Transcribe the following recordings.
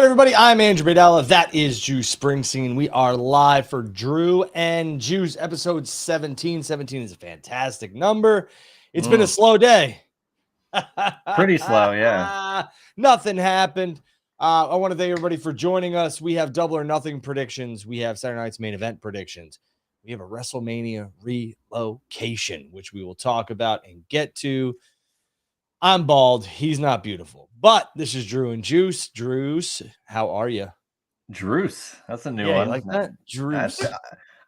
everybody? I'm Andrew Badella. That is Juice Springsteen. We are live for Drew and Juice, episode 17. 17 is a fantastic number. It's been a slow day. Pretty slow, yeah. Nothing happened. I want to thank everybody for joining us. We have double or nothing predictions. We have Saturday night's main event predictions. We have a WrestleMania relocation, which we will talk about and get to. I'm bald. He's not beautiful. But this is Drew and Juice. Drews, how are you? Druce. That's a new Yeah, one. you like that? Drews.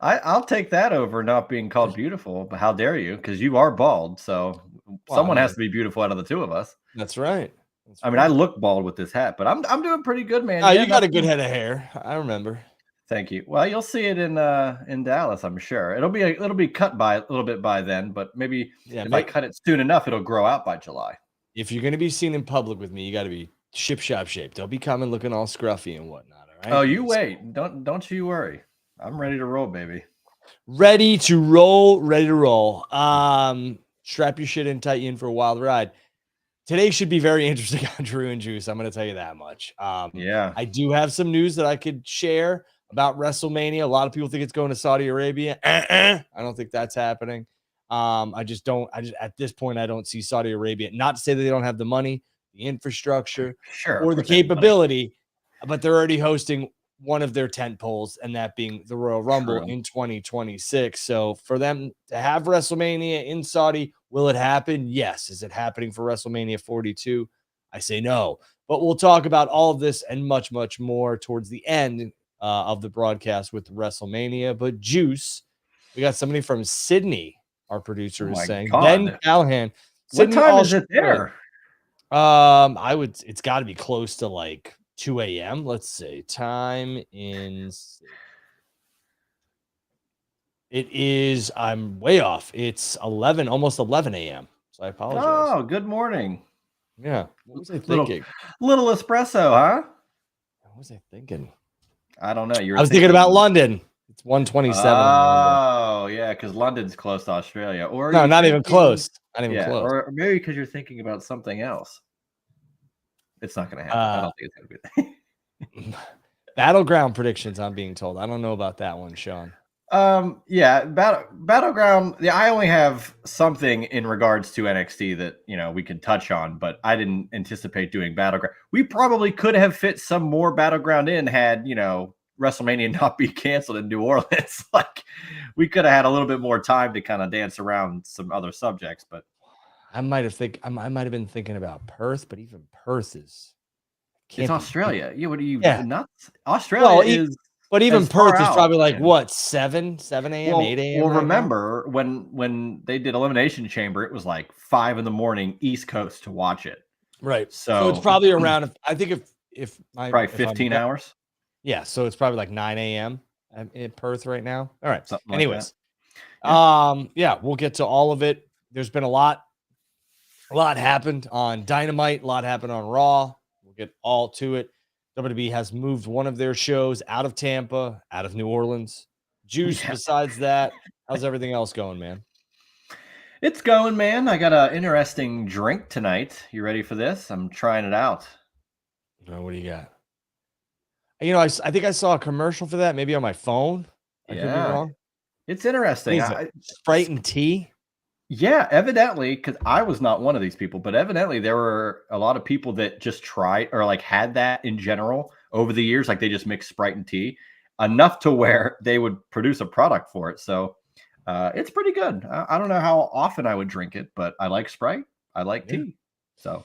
I'll take that over not being called beautiful, but how dare you? Because you are bald, so someone has to be beautiful out of the two of us. That's right. I mean, I look bald with this hat, but I'm doing pretty good, man. Oh, yeah, you got a good head of hair. I remember. Thank you. Well, you'll see it in Dallas, I'm sure. It'll be cut by a little bit by then, but maybe if I cut it soon enough, it'll grow out by July. If you're going to be seen in public with me, you got to be ship-shop shaped. Don't be coming looking all scruffy and whatnot, all right? Oh, you wait. Don't you worry. I'm ready to roll, baby. Ready to roll, ready to roll. Strap your shit in, tight you in for a wild ride. Today should be very interesting on Drew and Juice. I'm going to tell you that much. Yeah. I do have some news that I could share about WrestleMania. A lot of people think it's going to Saudi Arabia. I don't think that's happening. I just at this point, I don't see Saudi Arabia. Not to say that they don't have the money, the infrastructure, or the capability, but they're already hosting one of their tent poles, and that being the Royal Rumble in 2026. So for them to have WrestleMania in Saudi, will it happen? Yes. Is it happening for WrestleMania 42? I say no. But we'll talk about all of this and much, much more towards the end of the broadcast with WrestleMania. But Juice, we got somebody from Sydney. Our producer is saying Ben Callahan. What time is it there? It's got to be close to like 2 a.m. Let's see. Time in. It is. I'm way off. It's 11, almost 11 a.m. So I apologize. Oh, good morning. Yeah. What was I thinking? Little espresso, huh? What was I thinking? I don't know. I was thinking about London. It's 1:27. Oh, yeah, because London's close to Australia. Or no, not even close. Not even close. Or maybe because you're thinking about something else. It's not going to happen. I don't think it's going to be. Battleground predictions, I'm being told. I don't know about that one, Sean. Yeah, Battleground. Yeah, I only have something in regards to NXT that we can touch on, but I didn't anticipate doing Battleground. We probably could have fit some more Battleground in had WrestleMania not be canceled in New Orleans. Like we could have had a little bit more time to kind of dance around some other subjects, but I might have been thinking about Perth, but even Perth is it's Australia. Yeah, what are you nuts? Australia is but even Perth is probably like what 7 a.m., 8 a.m. Well, remember when they did Elimination Chamber, it was like 5 a.m. East Coast to watch it. Right. So it's probably around. I think if probably 15 hours. Yeah, so it's probably like 9 a.m. in Perth right now. All right. Something anyways, like we'll get to all of it. There's been a lot happened on Dynamite, a lot happened on Raw. We'll get all to it. WWE has moved one of their shows out of Tampa, out of New Orleans. Juice, besides that, how's everything else going, man? It's going, man. I got an interesting drink tonight. You ready for this? I'm trying it out. What do you got? I think I saw a commercial for that, maybe on my phone. I could be wrong. It's interesting. Sprite and tea? Yeah, evidently, because I was not one of these people, but evidently there were a lot of people that just tried or like had that in general over the years. Like they just mix Sprite and tea enough to where they would produce a product for it. So it's pretty good. I don't know how often I would drink it, but I like Sprite. I like tea. So.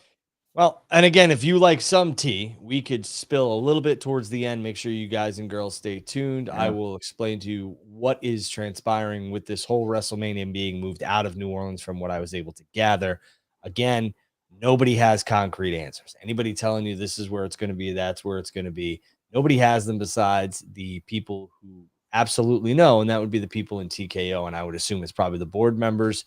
Well, and again, if you like some tea, we could spill a little bit towards the end. Make sure you guys and girls stay tuned. Yeah. I will explain to you what is transpiring with this whole WrestleMania being moved out of New Orleans from what I was able to gather. Again, nobody has concrete answers. Anybody telling you this is where it's going to be, that's where it's going to be. Nobody has them besides the people who absolutely know, and that would be the people in TKO, and I would assume it's probably the board members.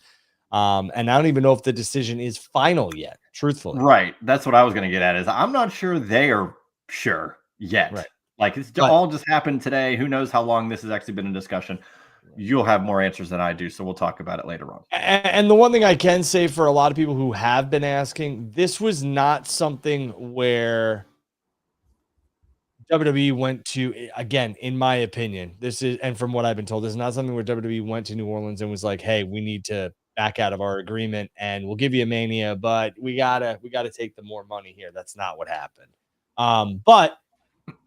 And I don't even know if the decision is final yet, truthfully. Right. That's what I was going to get at is I'm not sure they are sure yet. Right. Like it's all just happened today. Who knows how long this has actually been in discussion. You'll have more answers than I do, so we'll talk about it later on. And the one thing I can say for a lot of people who have been asking, this was not something where WWE went to, again, in my opinion, this is, and from what I've been told, this is not something where WWE went to New Orleans and was like, hey, we need to back out of our agreement and we'll give you a Mania, but we gotta take the more money here. That's not what happened. But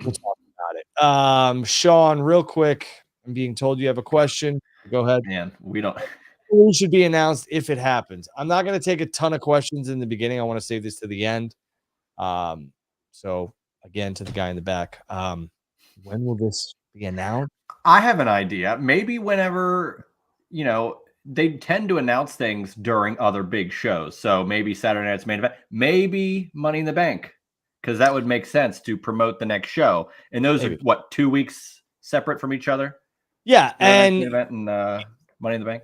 we'll talk about it. Sean, real quick, I'm being told you have a question. Go ahead. Man, we don't. It should be announced if it happens. I'm not going to take a ton of questions in the beginning. I want to save this to the end. So again, to the guy in the back, when will this be announced? I have an idea. Maybe whenever, they tend to announce things during other big shows. So maybe Saturday Night's Main Event, maybe Money in the Bank, because that would make sense to promote the next show. And those are what, 2 weeks separate from each other? Yeah, and Main Event and Money in the Bank.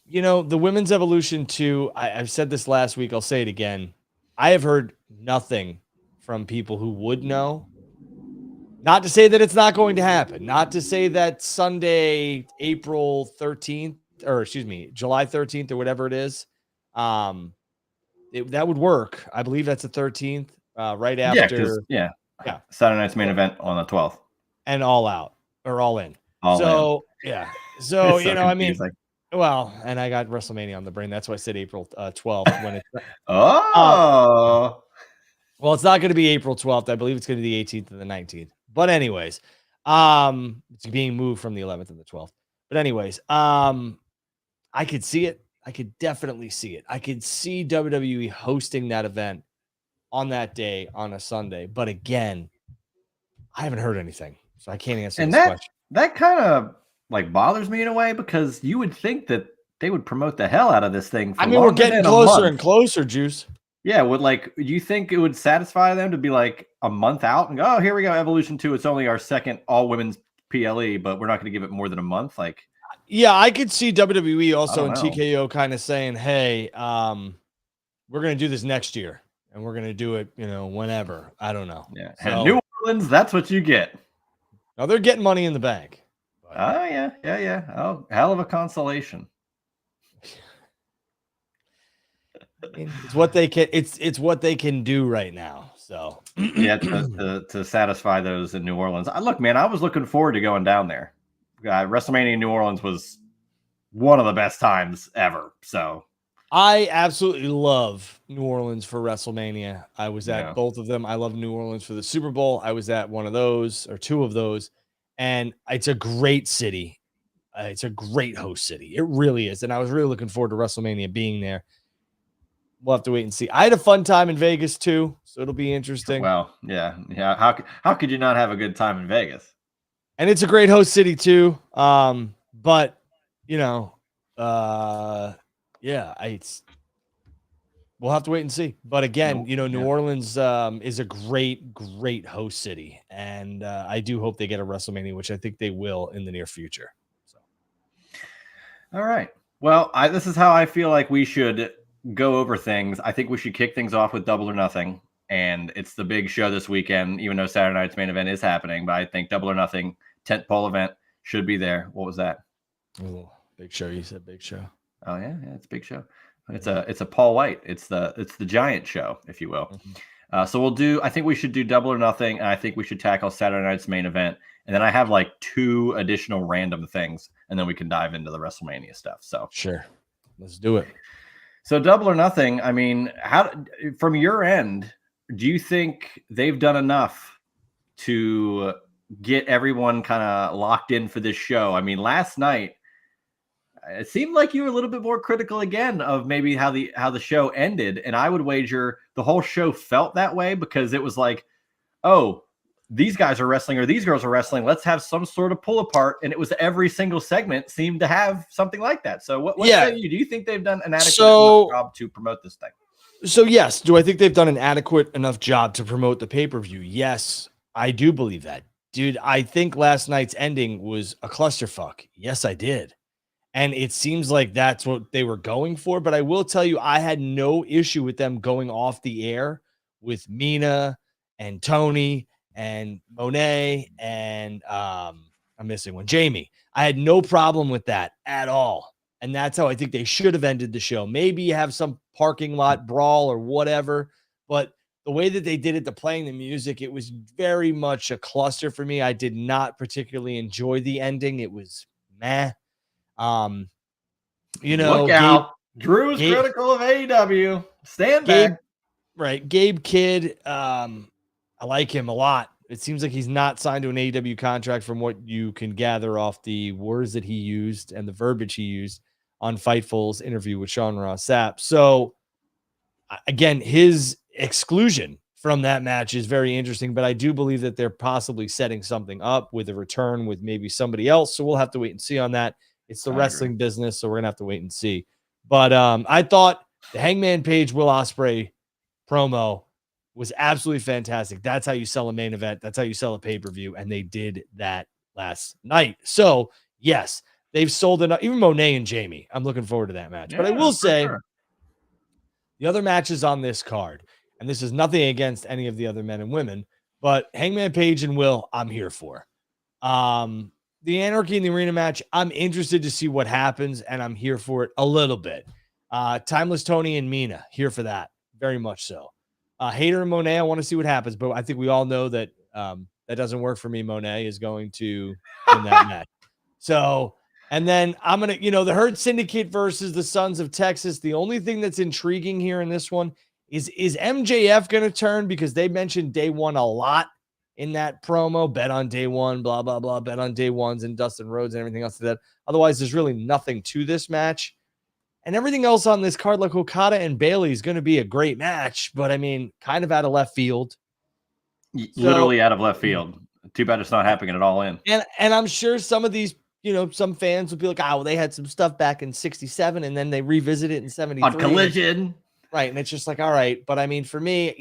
The Women's Evolution 2, I've said this last week, I'll say it again. I have heard nothing from people who would know. Not to say that it's not going to happen. Not to say that Sunday, April 13th, or excuse me, July 13th or whatever it is, that would work. I believe that's the 13th, right after. Yeah. Saturday Night's Main Event on the 12th. And All Out, or All In. All in. Yeah. So, I mean, confusing. well, and I got WrestleMania on the brain. That's why I said April 12th. When it's well, it's not going to be April 12th. I believe it's going to be the 18th and the 19th. But anyways, it's being moved from the 11th and the 12th. But anyways, I could see it. I could definitely see it. I could see WWE hosting that event on that day on a Sunday. But again, I haven't heard anything, so I can't answer this question. That kind of bothers me in a way, because you would think that they would promote the hell out of this thing. We're getting closer and closer, Juice. Yeah, you think it would satisfy them to be like a month out and go, oh, here we go, Evolution 2. It's only our second all women's PLE, but we're not going to give it more than a month. Yeah, I could see WWE also and TKO kind of saying, hey, we're going to do this next year and we're going to do it, whenever. I don't know. Yeah. So, New Orleans, that's what you get. Now they're getting Money in the Bank. Oh, yeah. Oh, hell of a consolation. It's what they can. It's what they can do right now. So yeah, to satisfy those in New Orleans. Look, man, I was looking forward to going down there. WrestleMania in New Orleans was one of the best times ever. So I absolutely love New Orleans for WrestleMania. I was at both of them. I love New Orleans for the Super Bowl. I was at one of those or two of those, and it's a great city. It's a great host city. It really is, and I was really looking forward to WrestleMania being there. We'll have to wait and see. I had a fun time in Vegas too, so it'll be interesting. Well, yeah. How could you not have a good time in Vegas? And it's a great host city too. But we'll have to wait and see. But again, New Orleans is a great host city, and I do hope they get a WrestleMania, which I think they will in the near future. So, all right. Well, this is how I feel like we should go over things. I think we should kick things off with Double or Nothing, and it's the big show this weekend, even though Saturday Night's Main Event is happening. But I think Double or Nothing tentpole event should be there. What was that? Oh, big show. You said big show. Oh yeah, it's a big show. It's a Paul White. It's the giant show, if you will. Mm-hmm. So I think we should do Double or Nothing, and I think we should tackle Saturday Night's Main Event, and then I have 2 additional random things, and then we can dive into the WrestleMania stuff. So sure, let's do it. So Double or Nothing, I mean, from your end, do you think they've done enough to get everyone kind of locked in for this show? I mean, last night, it seemed like you were a little bit more critical again of maybe how the show ended. And I would wager the whole show felt that way, because it was like, oh, these guys are wrestling or these girls are wrestling. Let's have some sort of pull apart. And it was every single segment seemed to have something like that. So what say you? Do you think they've done an adequate job to promote this thing? So yes. Do I think they've done an adequate enough job to promote the pay-per-view? Yes, I do believe that. Dude, I think last night's ending was a clusterfuck. Yes, I did. And it seems like that's what they were going for. But I will tell you, I had no issue with them going off the air with Mina and Tony and Monet and I'm missing one, Jamie. I had no problem with that at all. And that's how I think they should have ended the show. Maybe you have some parking lot brawl or whatever, but the way that they did it, the playing the music, it was very much a cluster for me. I did not particularly enjoy the ending. It was meh. Look out. Drew's critical of AEW. Stand back. Right. Gabe Kidd, I like him a lot. It seems like he's not signed to an AEW contract from what you can gather off the words that he used and the verbiage he used on Fightful's interview with Sean Ross Sapp. So, again, his exclusion from that match is very interesting, but I do believe that they're possibly setting something up with a return with maybe somebody else. So we'll have to wait and see on that. It's the wrestling business, so we're going to have to wait and see. But I thought the Hangman Page Will Ospreay promo was absolutely fantastic. That's how you sell a main event. That's how you sell a pay-per-view. And they did that last night. So, yes, they've sold enough. Even Monet and Jamie, I'm looking forward to that match. But I will say the other matches on this card, and this is nothing against any of the other men and women, but Hangman Page and Will, I'm here for. The Anarchy in the Arena match, I'm interested to see what happens, and I'm here for it a little bit. Timeless Tony and Mina, here for that. Very much so. Hater and Monet, I want to see what happens, but I think we all know that that doesn't work for me. Monet is going to win that match. So, and then I'm going to, the Hurt Syndicate versus the Sons of Texas. The only thing that's intriguing here in this one is MJF going to turn? Because they mentioned day one a lot in that promo. Bet on day one, blah, blah, blah. Bet on day ones and Dustin Rhodes and everything else like that. Otherwise, there's really nothing to this match. And everything else on this card, like Okada and Bayley, is going to be a great match, but I mean, kind of out of left field. Literally out of left field. Too bad it's not happening at all in. And I'm sure some of these, some fans will be like, well, they had some stuff back in 67 and then they revisit it in 73. On Collision. Right. And it's just like, all right. But I mean, for me,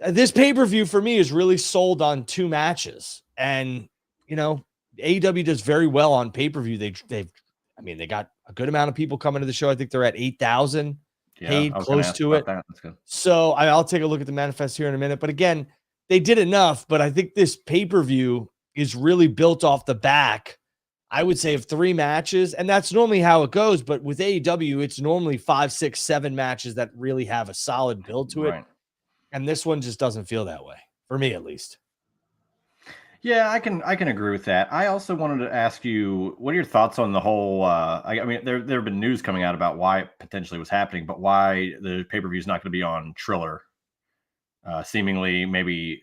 this pay-per-view for me is really sold on two matches. And, AEW does very well on pay-per-view. They got a good amount of people coming to the show. I think they're at 8,000 paid, close to it. That's good. So I'll take a look at the manifest here in a minute. But again, they did enough. But I think this pay-per-view is really built off the back, I would say, of 3 matches. And that's normally how it goes. But with AEW, it's normally 5, 6, 7 matches that really have a solid build to it. Right. And this one just doesn't feel that way, for me at least. Yeah, I can agree with that. I also wanted to ask you, what are your thoughts on the whole? I mean, there have been news coming out about why it potentially was happening, but why the pay-per-view is not going to be on Triller. Seemingly, maybe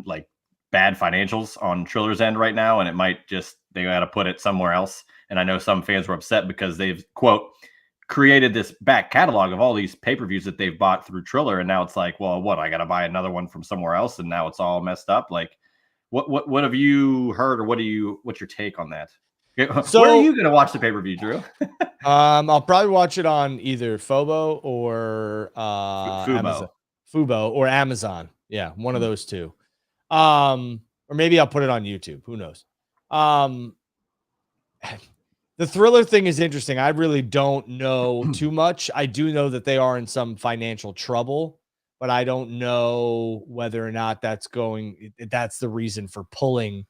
like bad financials on Triller's end right now, and it might just they got to put it somewhere else. And I know some fans were upset because they've quote created this back catalog of all these pay-per-views that they've bought through Triller, and now it's like, well, what? I got to buy another one from somewhere else, and now it's all messed up. Like. What have you heard, or what's your take on that? So, where are you going to watch the pay-per-view, Drew? I'll probably watch it on either Fubo or Amazon. Fubo or Amazon. Yeah, one of those two. Or maybe I'll put it on YouTube. Who knows? The Thriller thing is interesting. I really don't know too much. I do know that they are in some financial trouble. But I don't know whether or not that's the reason for pulling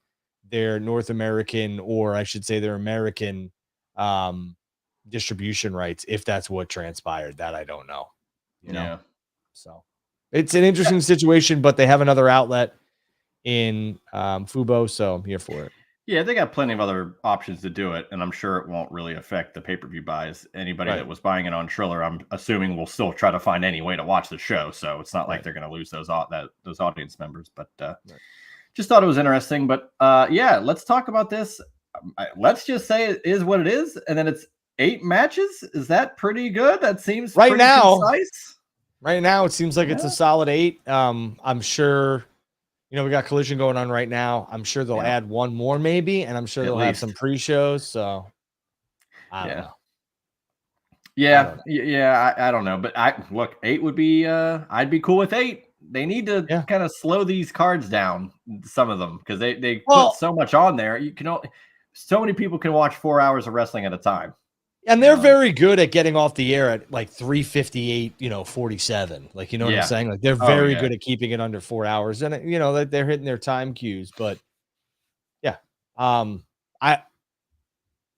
their North American, or I should say their American distribution rights, if that's what transpired. That I don't know. So it's an interesting situation, but they have another outlet in Fubo, so I'm here for it. Yeah, they got plenty of other options to do it, and I'm sure it won't really affect the pay-per-view buys. Anybody that was buying it on Triller, I'm assuming will still try to find any way to watch the show, so it's not like they're going to lose those audience members. But just thought it was interesting. But yeah, let's talk about this. Let's just say it is what it is, and then it's 8 matches. Is that pretty good? That seems pretty concise. Right now, it seems like it's a solid 8. I'm sure. We got Collision going on right now. I'm sure they'll add one more maybe, and I'm sure they'll have some pre-shows. So I don't know. Yeah, I don't know. But 8 would be I'd be cool with 8. They need to kind of slow these cards down, some of them, because they put so much on there. So many people can watch 4 hours of wrestling at a time. And they're very good at getting off the air at like 3:58, 47. Like, what I'm saying? Like, they're very good at keeping it under 4 hours. And, they're hitting their time cues. But, yeah.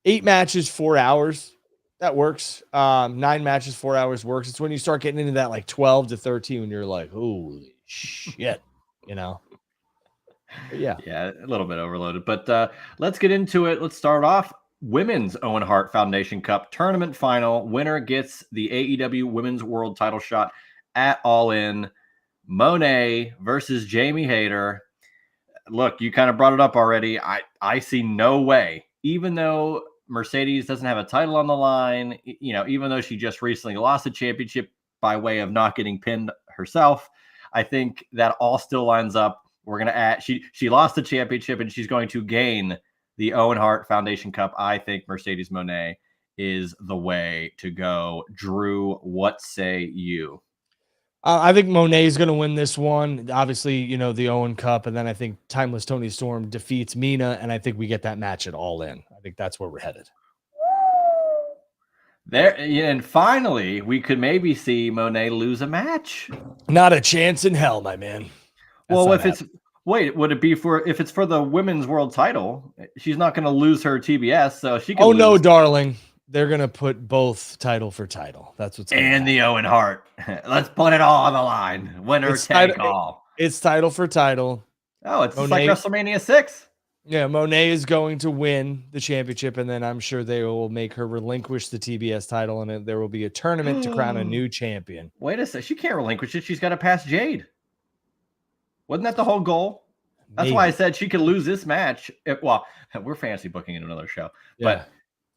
8 matches, 4 hours. That works. 9 matches, 4 hours works. It's when you start getting into that like 12 to 13 when you're like, holy shit, you know? But yeah. Yeah, a little bit overloaded. But let's get into it. Let's start off. Women's Owen Hart Foundation Cup tournament final. Winner gets the AEW Women's World Title shot at All In. Monet versus Jamie Hayter. Look, you kind of brought it up already. I see no way, even though Mercedes doesn't have a title on the line, you know, even though she just recently lost the championship by way of not getting pinned herself, I think that all still lines up. We're going to add, she lost the championship and she's going to gain the Owen Hart Foundation Cup. I think Mercedes Moné is the way to go. Drew, what say you? I think Monet is going to win this one. Obviously, you know, the Owen Cup. And then I think Timeless Tony Storm defeats Mina. And I think we get that match at All In. I think that's where we're headed. There, and finally, we could maybe see Monet lose a match. Not a chance in hell, my man. Well, if it's would it be if it's for the women's world title? She's not going to lose her TBS, so she can. Oh no, darling, they're going to put both title for title. That's what's and the Owen Hart. Let's put it all on the line. Winner take all. It's title for title. Oh, it's like WrestleMania 6. Yeah, Monet is going to win the championship, and then I'm sure they will make her relinquish the TBS title, and there will be a tournament to crown a new champion. Wait a second. She can't relinquish it. She's got to pass Jade. Wasn't that the whole goal? That's why I said she could lose this match. Well, we're fantasy booking in another show. Yeah. But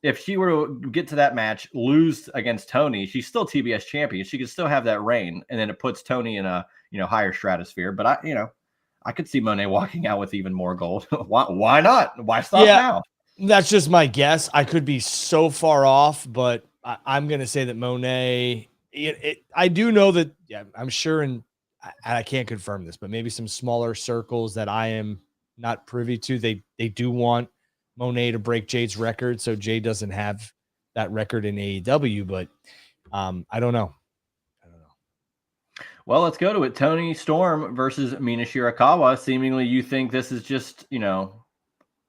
if she were to get to that match, lose against Tony, she's still TBS champion. She could still have that reign, and then it puts Tony in a higher stratosphere. But I could see Monet walking out with even more gold. Why not? Why stop now? That's just my guess. I could be so far off, but I'm going to say that Monet. I do know that. Yeah, I'm sure, and I can't confirm this, but maybe some smaller circles that I am not privy to. They do want Monet to break Jade's record, so Jade doesn't have that record in AEW. But I don't know. Well, let's go to it. Toni Storm versus Mina Shirakawa. Seemingly, you think this is just, a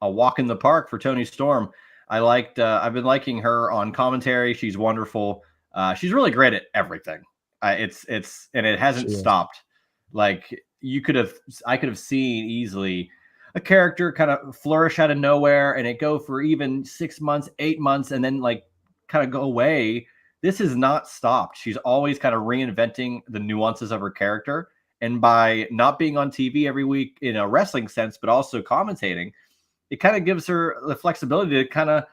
walk in the park for Toni Storm. I've been liking her on commentary. She's wonderful. She's really great at everything. And it hasn't stopped. Like I could have seen easily a character kind of flourish out of nowhere and it go for even 6 months, 8 months, and then like kind of go away. This has not stopped. She's always kind of reinventing the nuances of her character. And by not being on TV every week in a wrestling sense, but also commentating, it kind of gives her the flexibility to kind of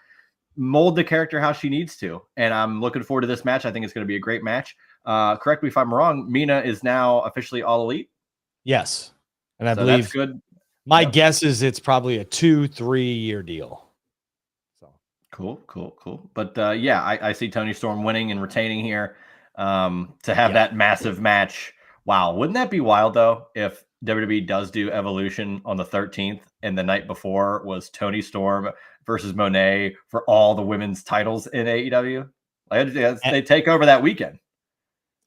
mold the character how she needs to. And I'm looking forward to this match. I think it's going to be a great match. Correct me if I'm wrong. Mina is now officially All Elite. Yes. And I believe that's good. My guess is it's probably a 2-3 year deal. Cool. But I see Toni Storm winning and retaining here to have that massive match. Wow. Wouldn't that be wild, though, if WWE does do Evolution on the 13th and the night before was Toni Storm versus Monet for all the women's titles in AEW? They take over that weekend.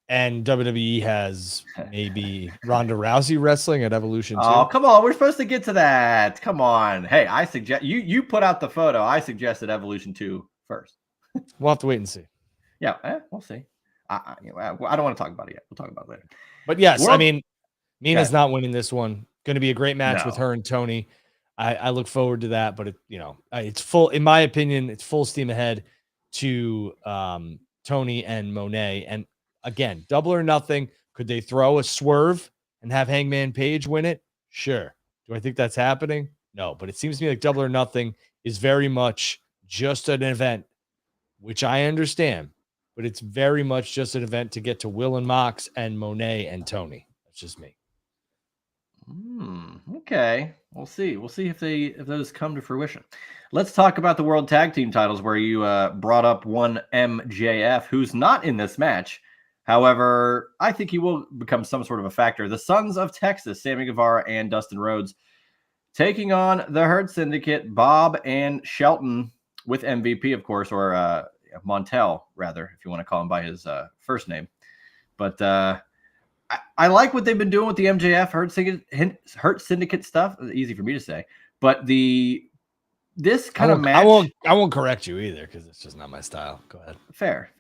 And WWE has maybe Ronda Rousey wrestling at Evolution too. Oh, come on. We're supposed to get to that. Come on. Hey, I suggest you put out the photo. I suggested Evolution 2 first. We'll have to wait and see. Yeah, we'll see. I don't want to talk about it yet. We'll talk about it later. But yes, I mean, Mina's not winning this one. Going to be a great match with her and Tony. I look forward to that, but it's full, in my opinion, it's full steam ahead to Tony and Monet. And again, Double or Nothing. Could they throw a swerve and have Hangman Page win it? Sure. Do I think that's happening? No, but it seems to me like Double or Nothing is very much just an event, which I understand, but it's very much just an event to get to Will and Mox and Monet and Tony. That's just me. Okay. We'll see. We'll see if those come to fruition. Let's talk about the World Tag Team titles, where you brought up one MJF, who's not in this match. However, I think he will become some sort of a factor. The Sons of Texas, Sammy Guevara and Dustin Rhodes, taking on the Hurt Syndicate, Bob and Shelton, with MVP, of course, or Montel, rather, if you want to call him by his first name. But I like what they've been doing with the MJF Hurt Syndicate stuff. Easy for me to say. But the this kind of match. I won't correct you either because it's just not my style. Go ahead. Fair.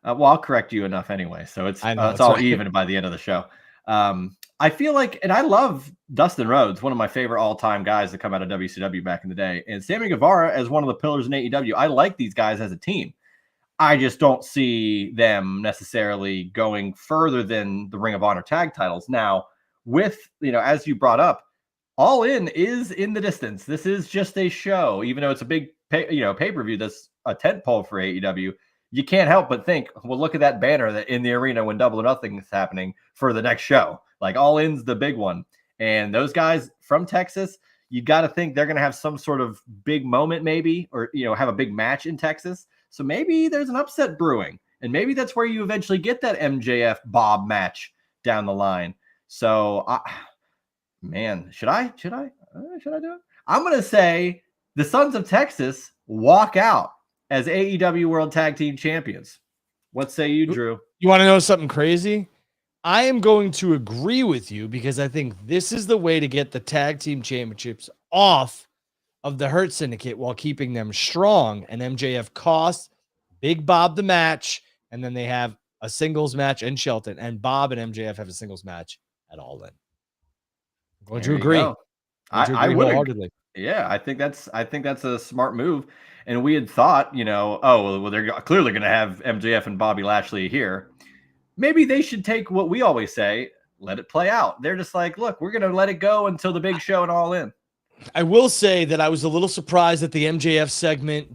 Well, I'll correct you enough anyway, so it's all right. Even by the end of the show. I feel like, and I love Dustin Rhodes, one of my favorite all-time guys that come out of WCW back in the day, and Sammy Guevara as one of the pillars in AEW. I like these guys as a team. I just don't see them necessarily going further than the Ring of Honor tag titles. Now, with, as you brought up, All In is in the distance. This is just a show, even though it's a big pay-per-view that's a tentpole for AEW. You can't help but think, well, look at that banner that in the arena when Double or Nothing is happening for the next show. Like, All In's the big one. And those guys from Texas, you got to think they're going to have some sort of big moment maybe, or, have a big match in Texas. So maybe there's an upset brewing. And maybe that's where you eventually get that MJF Bob match down the line. So, man, should I do it? I'm going to say the Sons of Texas walk out as AEW World Tag Team Champions. What say you, Drew? You want to know something crazy? I am going to agree with you because I think this is the way to get the tag team championships off of the Hurt Syndicate while keeping them strong. And MJF costs Big Bob the match, and then they have a singles match in Shelton, and Bob and MJF have a singles match at All In. I'm going to agree. I would wholeheartedly. Yeah, I think that's a smart move. And we had thought, they're clearly going to have MJF and Bobby Lashley here. Maybe they should take what we always say, let it play out. They're just like, look, we're going to let it go until the big show and All In. I will say that I was a little surprised at the MJF segment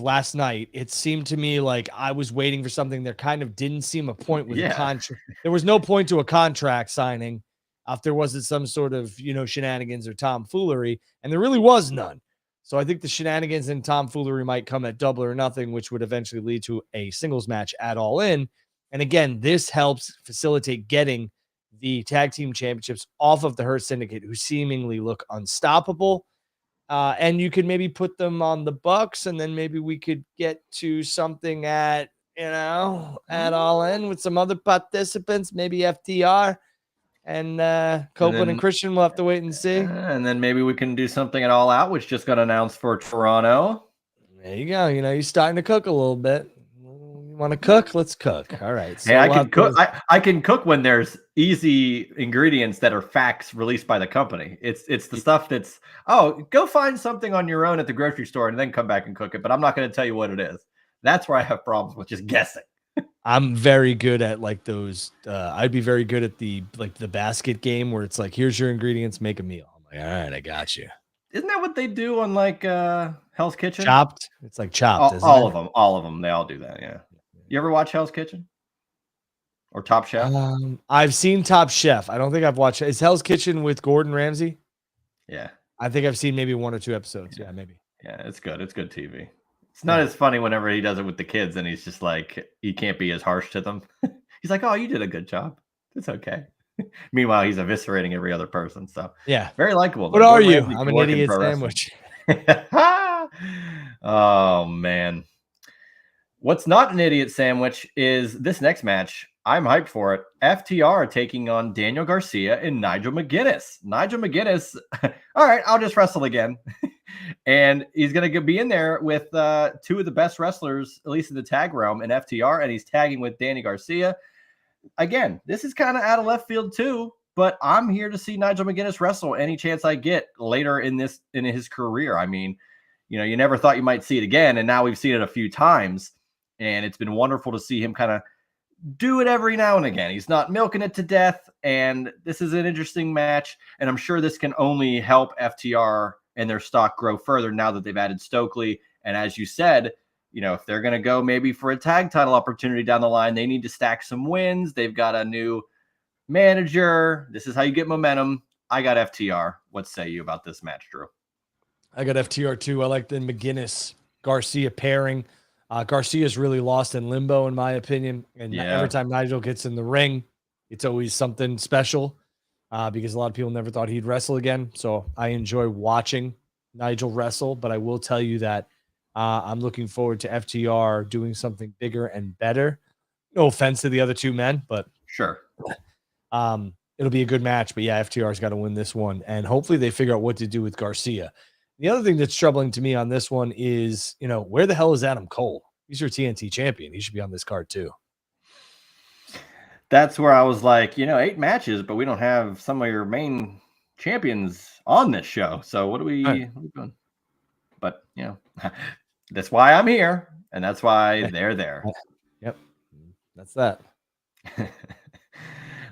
last night. It seemed to me like I was waiting for something. There kind of didn't seem a point with a contract. There was no point to a contract signing if there wasn't some sort of, shenanigans or tomfoolery, and there really was none. So I think the shenanigans and tomfoolery might come at Double or Nothing, which would eventually lead to a singles match at All In. And again, this helps facilitate getting the tag team championships off of the Hurt Syndicate, who seemingly look unstoppable. And you could maybe put them on the Bucks, and then maybe we could get to something at All In with some other participants, maybe FTR and Copeland and Christian. We'll have to wait and see. And then maybe we can do something at All Out, which just got announced for Toronto. There you go. You're starting to cook a little bit. Want to cook? Let's cook. All right. So I can cook. I can cook when there's easy ingredients that are facts released by the company. It's the stuff that's, go find something on your own at the grocery store and then come back and cook it. But I'm not going to tell you what it is. That's where I have problems with just guessing. I'm very good at those. I'd be very good at the basket game where it's like, here's your ingredients, make a meal. I'm like, all right, I got you. Isn't that what they do on Hell's Kitchen? Chopped. It's like Chopped. All of them. They all do that. Yeah. You ever watch Hell's Kitchen or Top Chef? I've seen Top Chef. I don't think I've watched. Is Hell's Kitchen with Gordon Ramsay? Yeah. I think I've seen maybe 1 or 2 episodes. Yeah, maybe. Yeah, it's good. It's good TV. It's not as funny whenever he does it with the kids and he's just like, he can't be as harsh to them. He's like, oh, you did a good job. It's okay. Meanwhile, he's eviscerating every other person. So yeah, very likable. What are you? I'm an idiot sandwich. Oh, man. What's not an idiot sandwich is this next match. I'm hyped for it. FTR taking on Daniel Garcia and Nigel McGuinness. Nigel McGuinness, all right, I'll just wrestle again. And he's going to be in there with 2 of the best wrestlers, at least in the tag realm, in FTR, and he's tagging with Danny Garcia. Again, this is kind of out of left field too, but I'm here to see Nigel McGuinness wrestle any chance I get later in his career. I mean, you never thought you might see it again, and now we've seen it a few times. And it's been wonderful to see him kind of do it every now and again. He's not milking it to death. And this is an interesting match. And I'm sure this can only help FTR and their stock grow further now that they've added Stokely. And as you said, if they're going to go maybe for a tag title opportunity down the line, they need to stack some wins. They've got a new manager. This is how you get momentum. I got FTR. What say you about this match, Drew? I got FTR too. I like the McGuinness Garcia pairing. Garcia's really lost in limbo, in my opinion. And every time Nigel gets in the ring, it's always something special because a lot of people never thought he'd wrestle again. So I enjoy watching Nigel wrestle, but I will tell you that I'm looking forward to FTR doing something bigger and better. No offense to the other 2 men, but sure. It'll be a good match. But yeah, FTR's got to win this one. And hopefully they figure out what to do with Garcia. The other thing that's troubling to me on this one is, where the hell is Adam Cole? He's your TNT champion. He should be on this card too. That's where I was like, 8 matches, but we don't have some of your main champions on this show. So what are we doing? But, that's why I'm here, and that's why they're there. Yep. That's that.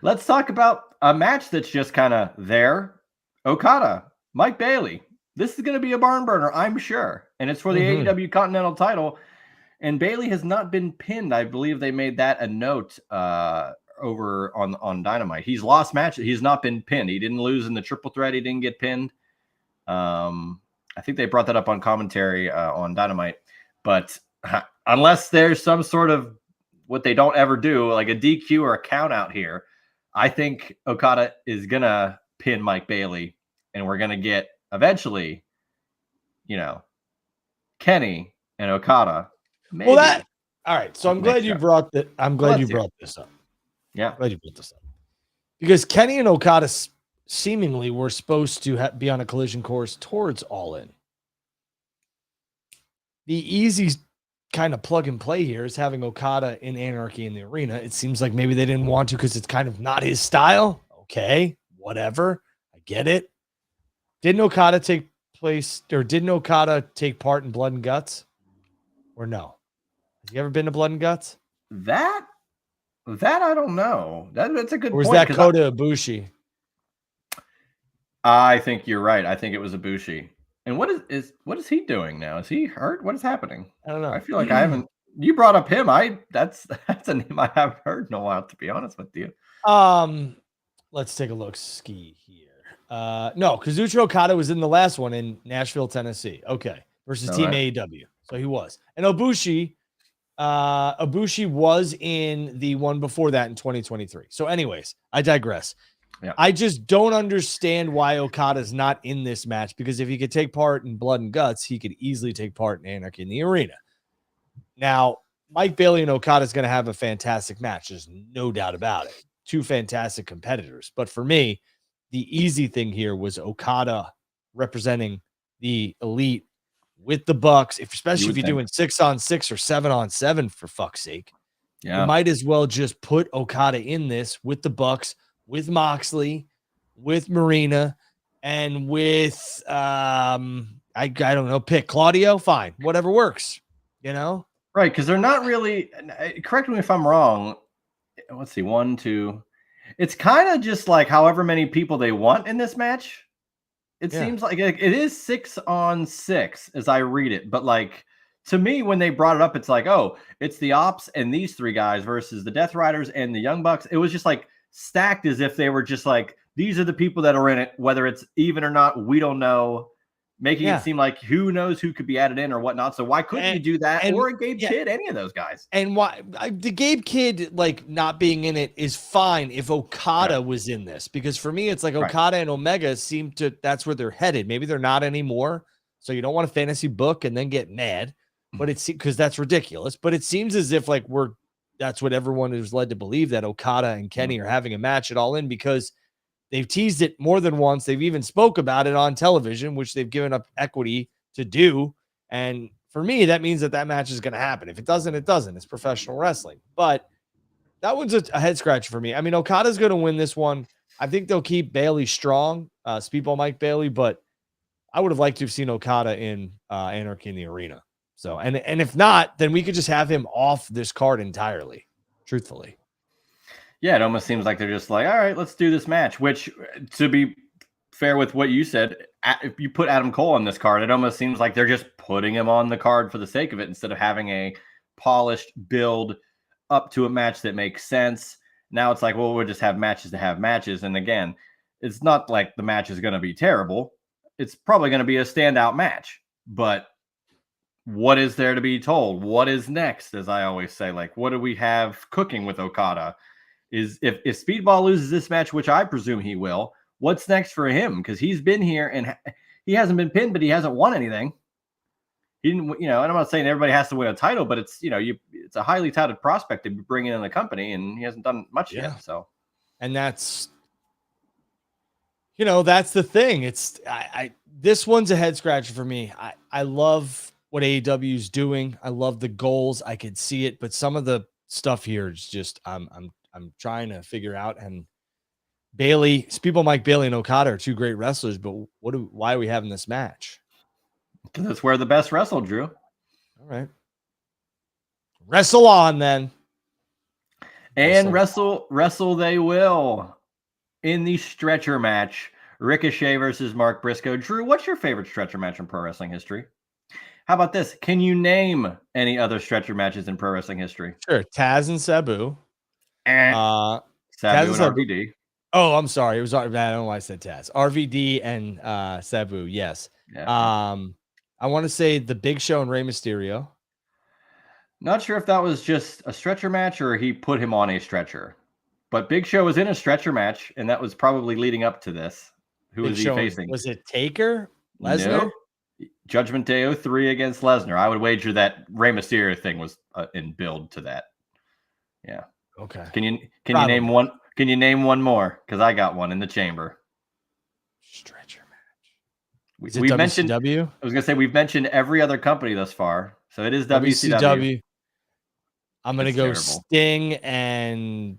Let's talk about a match that's just kind of there. Okada, Mike Bailey. This is going to be a barn burner, I'm sure. And it's for the AEW Continental title. And Bailey has not been pinned. I believe they made that a note over on Dynamite. He's lost matches. He's not been pinned. He didn't lose in the triple threat. He didn't get pinned. I think they brought that up on commentary on Dynamite. But unless there's some sort of what they don't ever do, like a DQ or a count out here, I think Okada is going to pin Mike Bailey. And we're going to get eventually, Kenny and Okada. Maybe. Well, all right. So I'm glad you brought that. I'm glad you brought this up. Yeah. I'm glad you brought this up. Because Kenny and Okada seemingly were supposed to be on a collision course towards All In. The easy kind of plug and play here is having Okada in Anarchy in the arena. It seems like maybe they didn't want to because it's kind of not his style. Okay, whatever. I get it. Didn't Okada take part in Blood and Guts? Or no? Has he ever been to Blood and Guts? That I don't know. That's a good point. Or was that Kota Ibushi? I think you're right. I think it was Ibushi. And what is he doing now? Is he hurt? What is happening? I don't know. I feel like I haven't. You brought up him. That's a name I haven't heard in a while, to be honest with you. Let's take a look. Ski here. No, Kazuchika Okada was in the last one in Nashville, Tennessee. Okay, versus Team AEW. So he was. And Ibushi was in the one before that in 2023. So, anyways, I digress. Yeah. I just don't understand why Okada's not in this match, because if he could take part in Blood and Guts, he could easily take part in Anarchy in the arena. Now, Mike Bailey and Okada is going to have a fantastic match. There's no doubt about it. Two fantastic competitors. But for me, the easy thing here was Okada representing the Elite with the Bucks, especially if you're doing 6-on-6 or 7-on-7, for fuck's sake. Yeah. You might as well just put Okada in this with the Bucks, with Moxley, with Marina, and with I don't know, pick Claudio. Fine, whatever works, right? Because they're not really. Correct me if I'm wrong. Let's see, 1, 2. It's kind of just like however many people they want in this match. It seems like it is 6-on-6 as I read it, but like to me, when they brought it up, it's like, oh, it's the Ops and these 3 guys versus the Death Riders and the Young Bucks. It was just like stacked as if they were just like, these are the people that are in it, whether it's even or not, we don't know, making it seem like who knows who could be added in or whatnot. So why couldn't you do that? Or a Gabe Kidd, any of those guys? And why the Gabe Kidd, like, not being in it is fine if Okada was in this, because for me, it's like Okada and Omega seem to, that's where they're headed. Maybe they're not anymore. So you don't want a fantasy book and then get mad, but it's because that's ridiculous. But it seems as if like that's what everyone is led to believe, that Okada and Kenny are having a match at All In, because they've teased it more than once. They've even spoke about it on television, which they've given up equity to do. And for me, that means that match is going to happen. If it doesn't, it doesn't. It's professional wrestling. But that one's a head scratcher for me. I mean, Okada's going to win this one. I think they'll keep Bailey strong, Speedball Mike Bailey, but I would have liked to have seen Okada in Anarchy in the arena. So, and if not, then we could just have him off this card entirely, truthfully. Yeah, it almost seems like they're just like, all right, let's do this match, which, to be fair with what you said, if you put Adam Cole on this card, it almost seems like they're just putting him on the card for the sake of it, instead of having a polished build up to a match that makes sense. Now it's like, well, we'll just have matches to have matches. And again, it's not like the match is going to be terrible. It's probably going to be a standout match, but what is there to be told? What is next? As I always say, like, what do we have cooking with Okada? Is if Speedball loses this match, which I presume he will, what's next for him? Because he's been here and he hasn't been pinned, but he hasn't won anything. He didn't, and I'm not saying everybody has to win a title, but it's, it's a highly touted prospect to be bringing in the company, and he hasn't done much yet. So, and that's That's the thing. This one's a head scratcher for me. I love what AEW is doing. I love the goals. I could see it, but some of the stuff here is just I'm trying to figure out. And people like Bailey and Okada are two great wrestlers, but why are we having this match? Because it's where the best wrestle, Drew. All right. Wrestle on then. And wrestle they will in the stretcher match. Ricochet versus Mark Briscoe. Drew, what's your favorite stretcher match in pro wrestling history? How about this? Can you name any other stretcher matches in pro wrestling history? Sure. Taz and Sabu. Sabu and RVD. Oh, I'm sorry. It was, I don't know why I said Taz. RVD and Sabu. Yes. Yeah. I want to say the Big Show and Rey Mysterio. Not sure if that was just a stretcher match or he put him on a stretcher. But Big Show was in a stretcher match, and that was probably leading up to this. Who was he facing? Was it Taker? Lesnar? No. Judgment Day 03 against Lesnar. I would wager that Rey Mysterio thing was in build to that. Yeah. Okay. Can you name one? Can you name one more? Because I got one in the chamber. Stretcher match. We mentioned WCW. I was gonna say we've mentioned every other company thus far, so it is WCW. I'm gonna go terrible. Sting and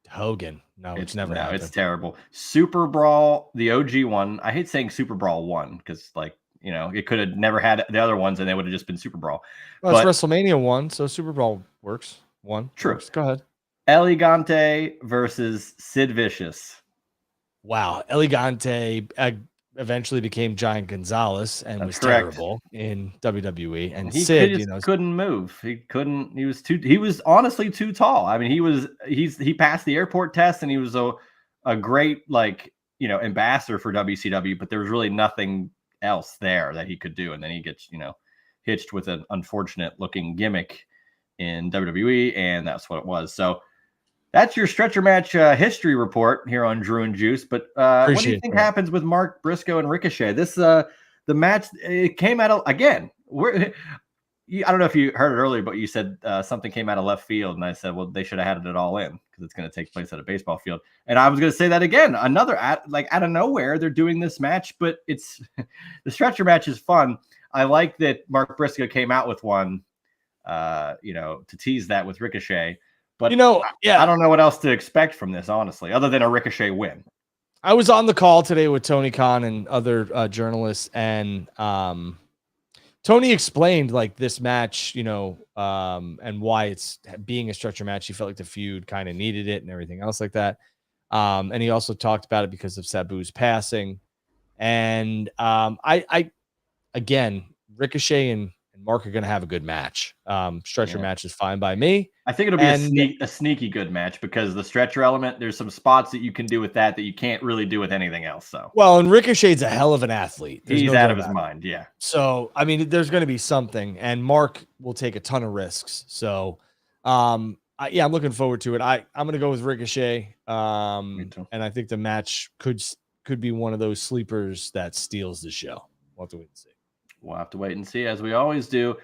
Hogan. No, it's never happened. It's terrible. Super Brawl, the OG one. I hate saying Super Brawl 1 because, it could have never had the other ones, and they would have just been Super Brawl. Well, it's WrestleMania 1, so Super Brawl works. 1. True. Works. Go ahead. Elegante versus Sid Vicious. Wow. Elegante eventually became Giant Gonzalez and was terrible in WWE. And Sid, couldn't move. He couldn't. He was honestly too tall. I mean, he passed the airport test, and he was a great ambassador for WCW. But there was really nothing else there that he could do. And then he gets hitched with an unfortunate looking gimmick in WWE, and that's what it was. So that's your stretcher match history report here on Drew and Juice. But what do you think happens with Mark Briscoe and Ricochet? This the match, it came out again. I don't know if you heard it earlier, but you said something came out of left field, and I said, well, they should have had it all in because it's going to take place at a baseball field. And I was going to say that again. Another out of nowhere, they're doing this match, but it's the stretcher match is fun. I like that Mark Briscoe came out with one, to tease that with Ricochet. But I don't know what else to expect from this, honestly, other than a Ricochet win. I was on the call today with Tony Khan and other journalists, and Tony explained this match, and why it's being a stretcher match. He felt like the feud kind of needed it and everything else like that. And he also talked about it because of Sabu's passing. And again, Ricochet and Mark are going to have a good match. Stretcher match is fine by me. I think it'll be a sneaky good match because the stretcher element, there's some spots that you can do with that you can't really do with anything else. So, well, and Ricochet's a hell of an athlete. He's out of his mind. Yeah. So, I mean, there's going to be something, and Mark will take a ton of risks. So, I'm looking forward to it. I'm going to go with Ricochet. Me too. And I think the match could be one of those sleepers that steals the show. We'll have to wait and see. We'll have to wait and see, as we always do.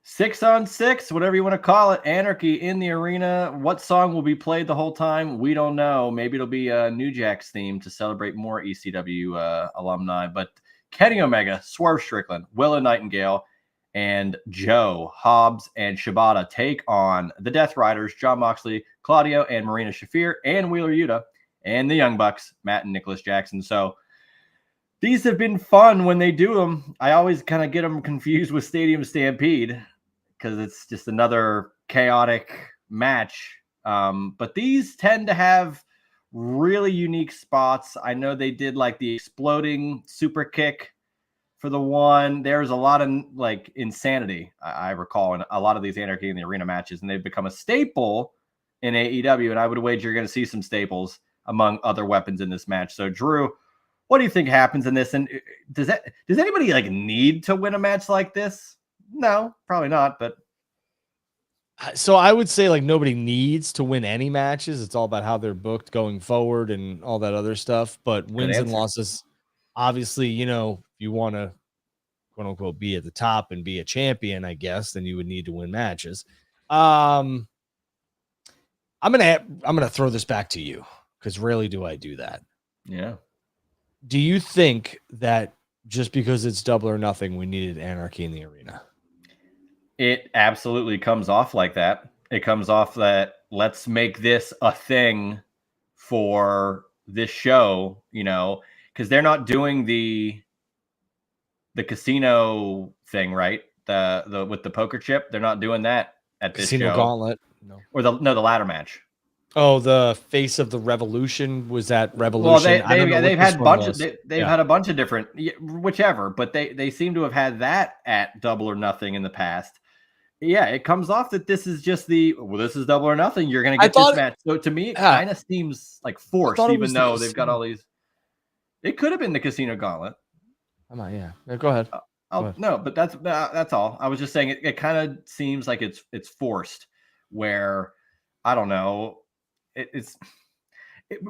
6-on-6, whatever you want to call it. Anarchy in the arena. What song will be played the whole time? We don't know. Maybe it'll be a New Jack's theme to celebrate more ECW alumni. But Kenny Omega, Swerve Strickland, Willow Nightingale, and Joe, Hobbs, and Shibata take on the Death Riders, Jon Moxley, Claudio, and Marina Shafir, and Wheeler Yuta, and the Young Bucks, Matt and Nicholas Jackson. So these have been fun when they do them. I always kind of get them confused with Stadium Stampede because it's just another chaotic match. But these tend to have really unique spots. I know they did the exploding super kick for the one. There's a lot of insanity, I recall, in a lot of these Anarchy in the Arena matches, and they've become a staple in AEW. And I would wager you're going to see some staples among other weapons in this match. So, Drew, what do you think happens in this? And does anybody need to win a match like this? No, probably not. But so I would say nobody needs to win any matches. It's all about how they're booked going forward and all that other stuff. But wins and losses, obviously, if you want to quote unquote be at the top and be a champion, I guess, then you would need to win matches. I'm gonna throw this back to you because rarely do I do that. Yeah. Do you think that just because it's Double or Nothing, we needed Anarchy in the arena? It absolutely comes off like that. It comes off that let's make this a thing for this show, because they're not doing the casino thing, right? The with the poker chip, they're not doing that at this Casino show. Gauntlet. No. Or the ladder match. Oh, the Face of the Revolution, was that Revolution? Well, I don't know. they've had they've had a bunch of different, whichever, but they seem to have had that at Double or Nothing in the past. Yeah, it comes off that this is just this is Double or Nothing. You're going to get this match. So to me, it kind of seems like forced, even though they've got all these. It could have been the Casino Gauntlet. Yeah, go ahead. No, but that's all. I was just saying it kind of seems like it's forced, where I don't know.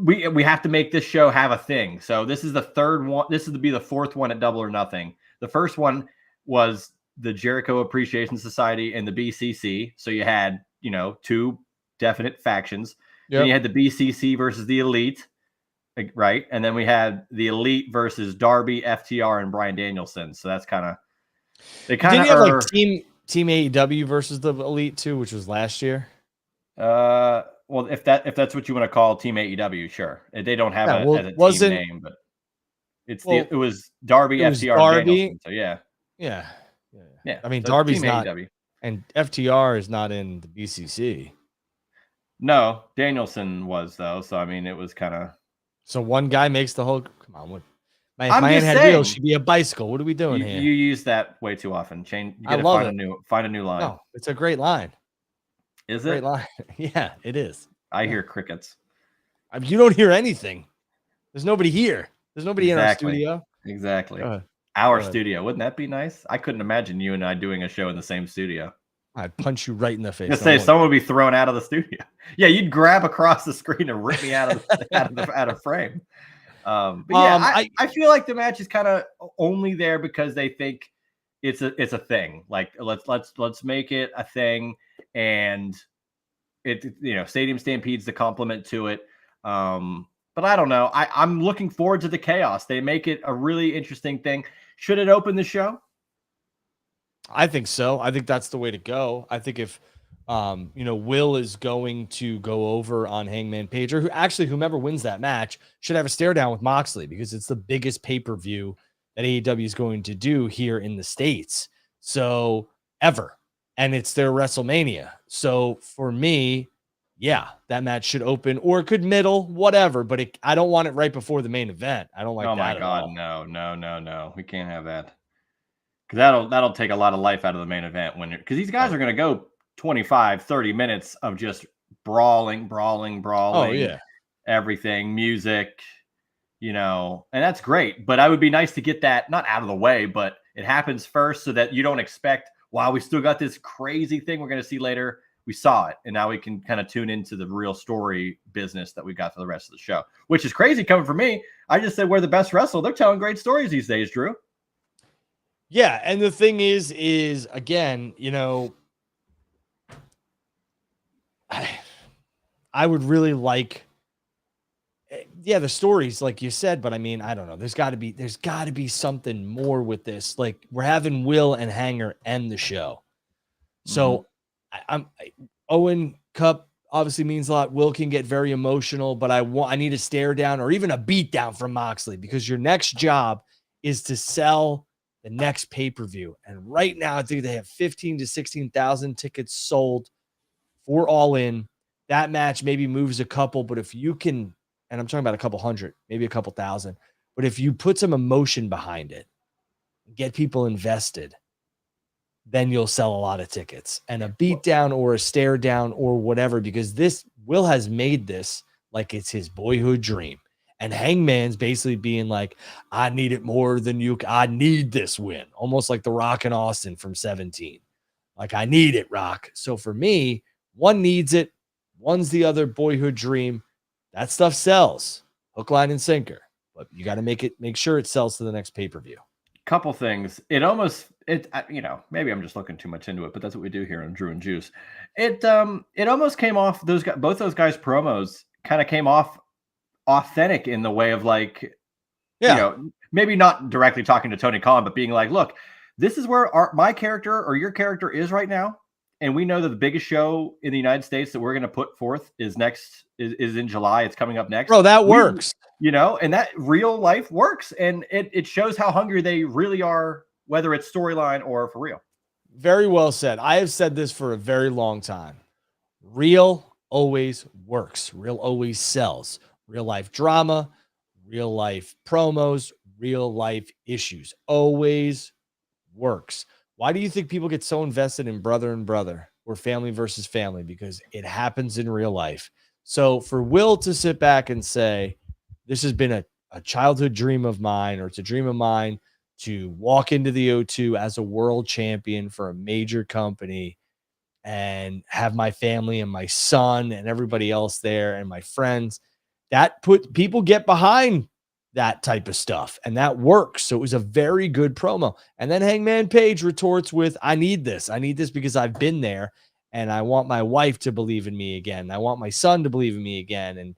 We have to make this show have a thing. So this is the third one. This is to be the fourth one at Double or Nothing. The first one was the Jericho Appreciation Society and the BCC. So you had, two definite factions. Yep. Then you had the BCC versus the Elite, right? And then we had the Elite versus Darby, FTR, and Bryan Danielson. So that's kind of Didn't you have like Team AEW versus the Elite too, which was last year? Well, if that's what you want to call Team AEW, sure. They don't have a team name, but it was Darby, FTR, and Danielson. So yeah. I mean, so Darby's not, AEW. And FTR is not in the BCC. No, Danielson was though. So I mean, it was kind of. So one guy makes the whole. Come on, my hand had wheels. She'd be a bicycle. What are we doing here? You use that way too often. You got to find a new line. No, it's a great line. Is it? Great line. Yeah, it is. I hear crickets. You don't hear anything. There's nobody here. There's nobody in our studio. Exactly. Our studio. Wouldn't that be nice? I couldn't imagine you and I doing a show in the same studio. I'd punch you right in the face. Just say someone would be thrown out of the studio. Yeah, you'd grab across the screen and rip me out of frame. But yeah, I feel like the match is kind of only there because they think it's a thing. Like let's make it a thing, and Stadium Stampede's the complement to it. But I don't know. I'm looking forward to the chaos. They make it a really interesting thing. Should it open the show? I think so. I think that's the way to go. I think if Will is going to go over on Hangman Page, or whomever wins that match should have a stare down with Moxley, because it's the biggest pay-per-view that AEW is going to do here in the States. So ever. And it's their WrestleMania. So for me, yeah, that match should open, or it could middle, whatever. But I don't want it right before the main event. I don't like that. Oh my God, no. We can't have that. Because that'll take a lot of life out of the main event because these guys are going to go 25, 30 minutes of just brawling. Oh, yeah. Everything, music, and that's great. But I would be nice to get that not out of the way, but it happens first so that you don't expect, wow, we still got this crazy thing we're going to see later. We saw it, and now we can kind of tune into the real story business that we got for the rest of the show, which is crazy coming from me. I just said we're the best wrestler. They're telling great stories these days, Drew. Yeah, and the thing is again, I would really like, the stories like you said, but I mean, I don't know. There's got to be something more with this. Like, we're having Will and Hanger end the show. So Owen Cup obviously means a lot. Will can get very emotional, but I need a stare down or even a beat down from Moxley, because your next job is to sell the next pay-per-view. And right now, I think they have 15 to 16,000 tickets sold for All In. That match maybe moves a couple, but if you can, and I'm talking about a couple hundred, maybe a couple thousand, but if you put some emotion behind it, get people invested, then you'll sell a lot of tickets. And a beatdown or a stare down or whatever, because Will has made this like it's his boyhood dream. And Hangman's basically being like, I need it more than you. I need this win. Almost like The Rock and Austin from 17. Like, I need it, Rock. So for me, one needs it. One's the other boyhood dream. That stuff sells. Hook, line, and sinker. But you got to make sure it sells to the next pay-per-view. Couple things. Maybe I'm just looking too much into it, but that's what we do here on Drew and Juice. It almost came off, both those guys' promos kind of came off authentic in the way of like, Yeah. maybe not directly talking to Tony Khan, but being like, look, this is where my character or your character is right now. And we know that the biggest show in the United States that we're going to put forth is in July. It's coming up next. Bro, that works. And that real life works. And it shows how hungry they really are, whether it's storyline or for real. Very well said. I have said this for a very long time. Real always works. Real always sells. Real life drama, real life promos, real life issues always works. Why do you think people get so invested in brother and brother or family versus family? Because it happens in real life. So for Will to sit back and say, this has been a childhood dream of mine, or it's a dream of mine to walk into the O2 as a world champion for a major company and have my family and my son and everybody else there and my friends, that people get behind that type of stuff, and that works. So it was a very good promo. And then Hangman Page retorts with, I need this because I've been there, and I want my wife to believe in me again. I want my son to believe in me again. And,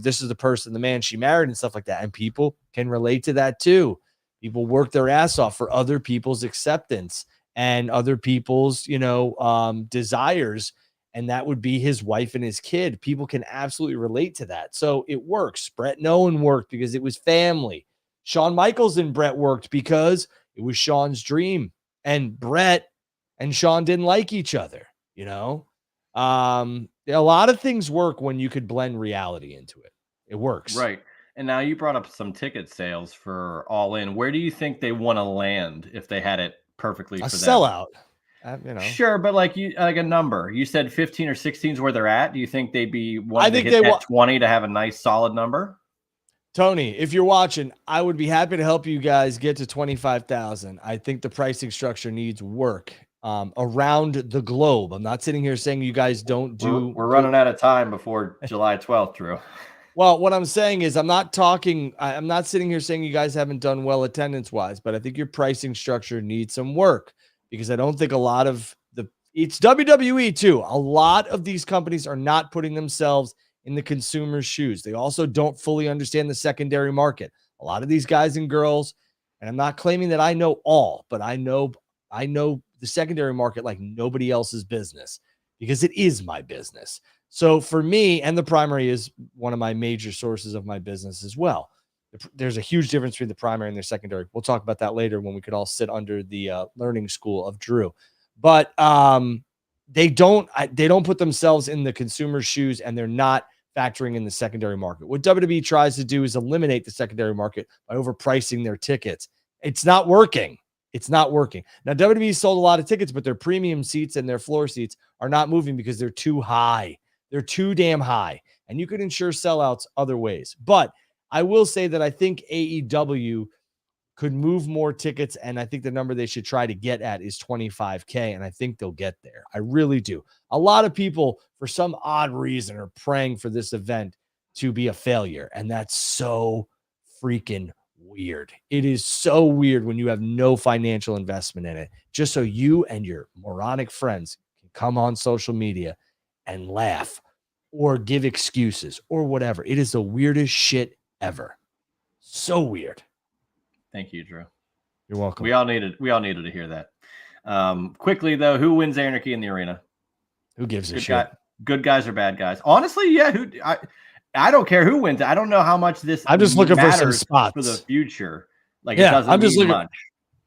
this is the man she married and stuff like that. And people can relate to that too. People work their ass off for other people's acceptance and other people's, desires. And that would be his wife and his kid. People can absolutely relate to that. So it works. Brett and Owen worked because it was family. Shawn Michaels and Brett worked because it was Shawn's dream. And Brett and Shawn didn't like each other, A lot of things work when you could blend reality into it. It works. Right. And now you brought up some ticket sales for All In. Where do you think they want to land if they had it perfectly for them? Sellout. Sure, but like a number. You said 15 or 16 is where they're at. Do you think they'd be wanting to hit that 20 to have a nice solid number? Tony, if you're watching, I would be happy to help you guys get to 25,000. I think the pricing structure needs work around the globe. I'm not sitting here saying you guys don't do. We're running out of time before July 12th, Drew. Well, what I'm saying is I'm not sitting here saying you guys haven't done well attendance wise, but I think your pricing structure needs some work. Because I don't think it's WWE too. A lot of these companies are not putting themselves in the consumer's shoes. They also don't fully understand the secondary market. A lot of these guys and girls, and I'm not claiming that I know all, but I know the secondary market like nobody else's business, because it is my business. So for me, and the primary is one of my major sources of my business as well. There's a huge difference between the primary and their secondary. We'll talk about that later when we could all sit under the learning school of Drew. But they don't put themselves in the consumer's shoes, and they're not factoring in the secondary market. What WWE tries to do is eliminate the secondary market by overpricing their tickets. It's not working. Now, WWE sold a lot of tickets, but their premium seats and their floor seats are not moving because they're too high. They're too damn high. And you could ensure sellouts other ways. But I will say that I think AEW could move more tickets, and I think the number they should try to get at is 25K, and I think they'll get there. I really do. A lot of people, for some odd reason, are praying for this event to be a failure, and that's so freaking weird. It is so weird when you have no financial investment in it, just so you and your moronic friends can come on social media and laugh or give excuses or whatever. It is the weirdest shit ever. So weird. Thank you, Drew. You're welcome. We all needed to hear that. Quickly though, who wins Anarchy in the arena? Who gives a shit? Good guys or bad guys? Honestly, yeah. I don't care who wins. I don't know how much this. I'm just looking for some spots for the future. Like, yeah, it doesn't mean much.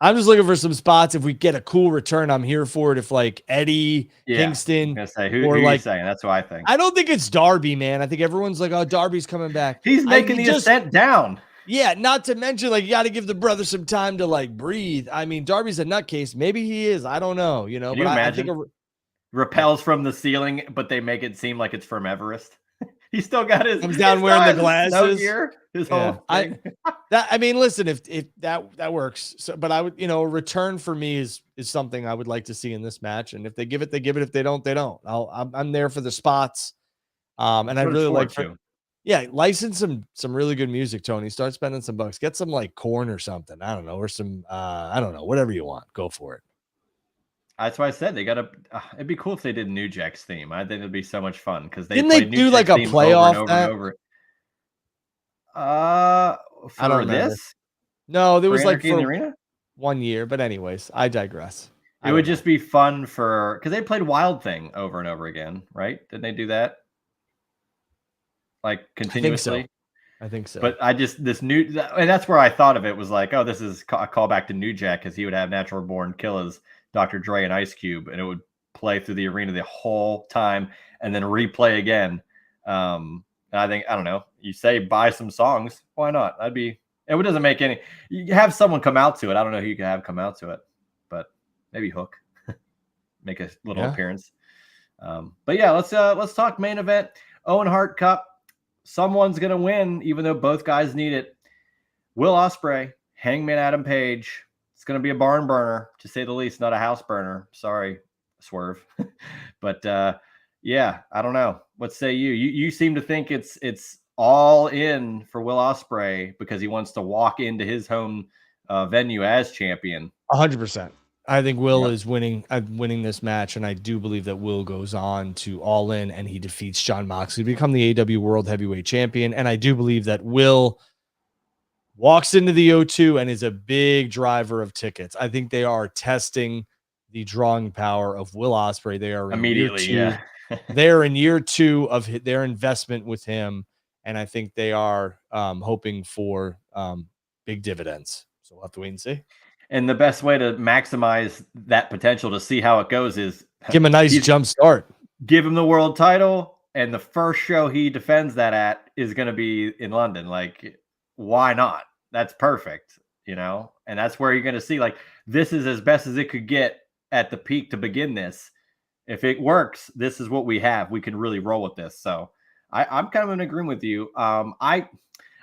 I'm just looking for some spots. If we get a cool return, I'm here for it. If like Eddie, Kingston, who are you saying? That's what I think. I don't think it's Darby, man. I think everyone's like, oh, Darby's coming back. He's making the ascent down. Yeah, not to mention, like, you got to give the brother some time to like breathe. I mean, Darby's a nutcase. Maybe he is. I don't know. Can you imagine? I think repels from the ceiling, but they make it seem like it's from Everest. He still got his comes down wearing the glasses. His whole thing. I mean, listen, if that works. So, but I would, a return for me is something I would like to see in this match. And if they give it, they give it. If they don't, they don't. I'm there for the spots. And I really like to. Yeah, license some really good music, Tony. Start spending some bucks. Get some like corn or something. I don't know, or some I don't know, whatever you want. Go for it. That's why I said they gotta. It'd be cool if they did New Jack's theme. I think it'd be so much fun because they didn't they do like a playoff over and over. I don't For remember. this? No, there For was like Anarchy in the for Arena? 1 year, but anyways, I digress. It I would don't know. just be fun because they played Wild Thing over and over again, right? Didn't they do that? Like I think so. continuously? I think so. But I just and that's where I thought of it was like, oh, this is a callback to New Jack because he would have Natural Born Killers, Dr. Dre, and Ice Cube, and it would play through the arena the whole time and then replay again. And I don't know. You say buy some songs, why not? It doesn't make any. You have someone come out to it. I don't know who you can have come out to it, but maybe Hook make a little appearance. But yeah, let's talk main event. Owen Hart Cup. Someone's going to win, even though both guys need it. Will Ospreay, Hangman Adam Page. It's going to be a barn burner, to say the least, not a house burner. Sorry, Swerve. But yeah, I don't know. What say you? You seem to think it's all in for Will Ospreay because he wants to walk into his home venue as champion. 100%. I think Will is winning this match, and I do believe that Will goes on to All In and he defeats Jon Moxley to become the AEW World Heavyweight Champion. And I do believe that Will walks into the O2 and is a big driver of tickets. I think they are testing the drawing power of Will Ospreay. They are in Immediately, year 2. They are in year 2 of their investment with him, and I think they are hoping for big dividends. So we'll have to wait and see. And the best way to maximize that potential to see how it goes is give him a nice jump start. Give him the world title, and the first show he defends that at is going to be in London. Like, why not? That's perfect, and that's where you're going to see, like, this is as best as it could get at the peak to begin this. If it works, this is what we have. We can really roll with this. So I'm kind of in agreement with you.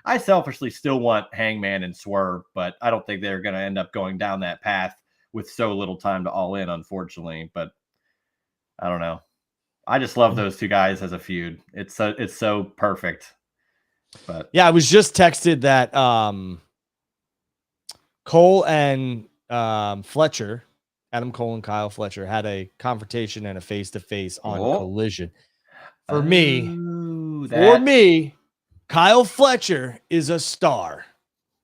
I selfishly still want Hangman and Swerve, but I don't think they're going to end up going down that path with so little time to All In, unfortunately. But I don't know. I just love those two guys as a feud. It's so perfect. But yeah, I was just texted that Cole and Fletcher, Adam Cole and Kyle Fletcher, had a confrontation and a face-to-face on Collision. For me, Kyle Fletcher is a star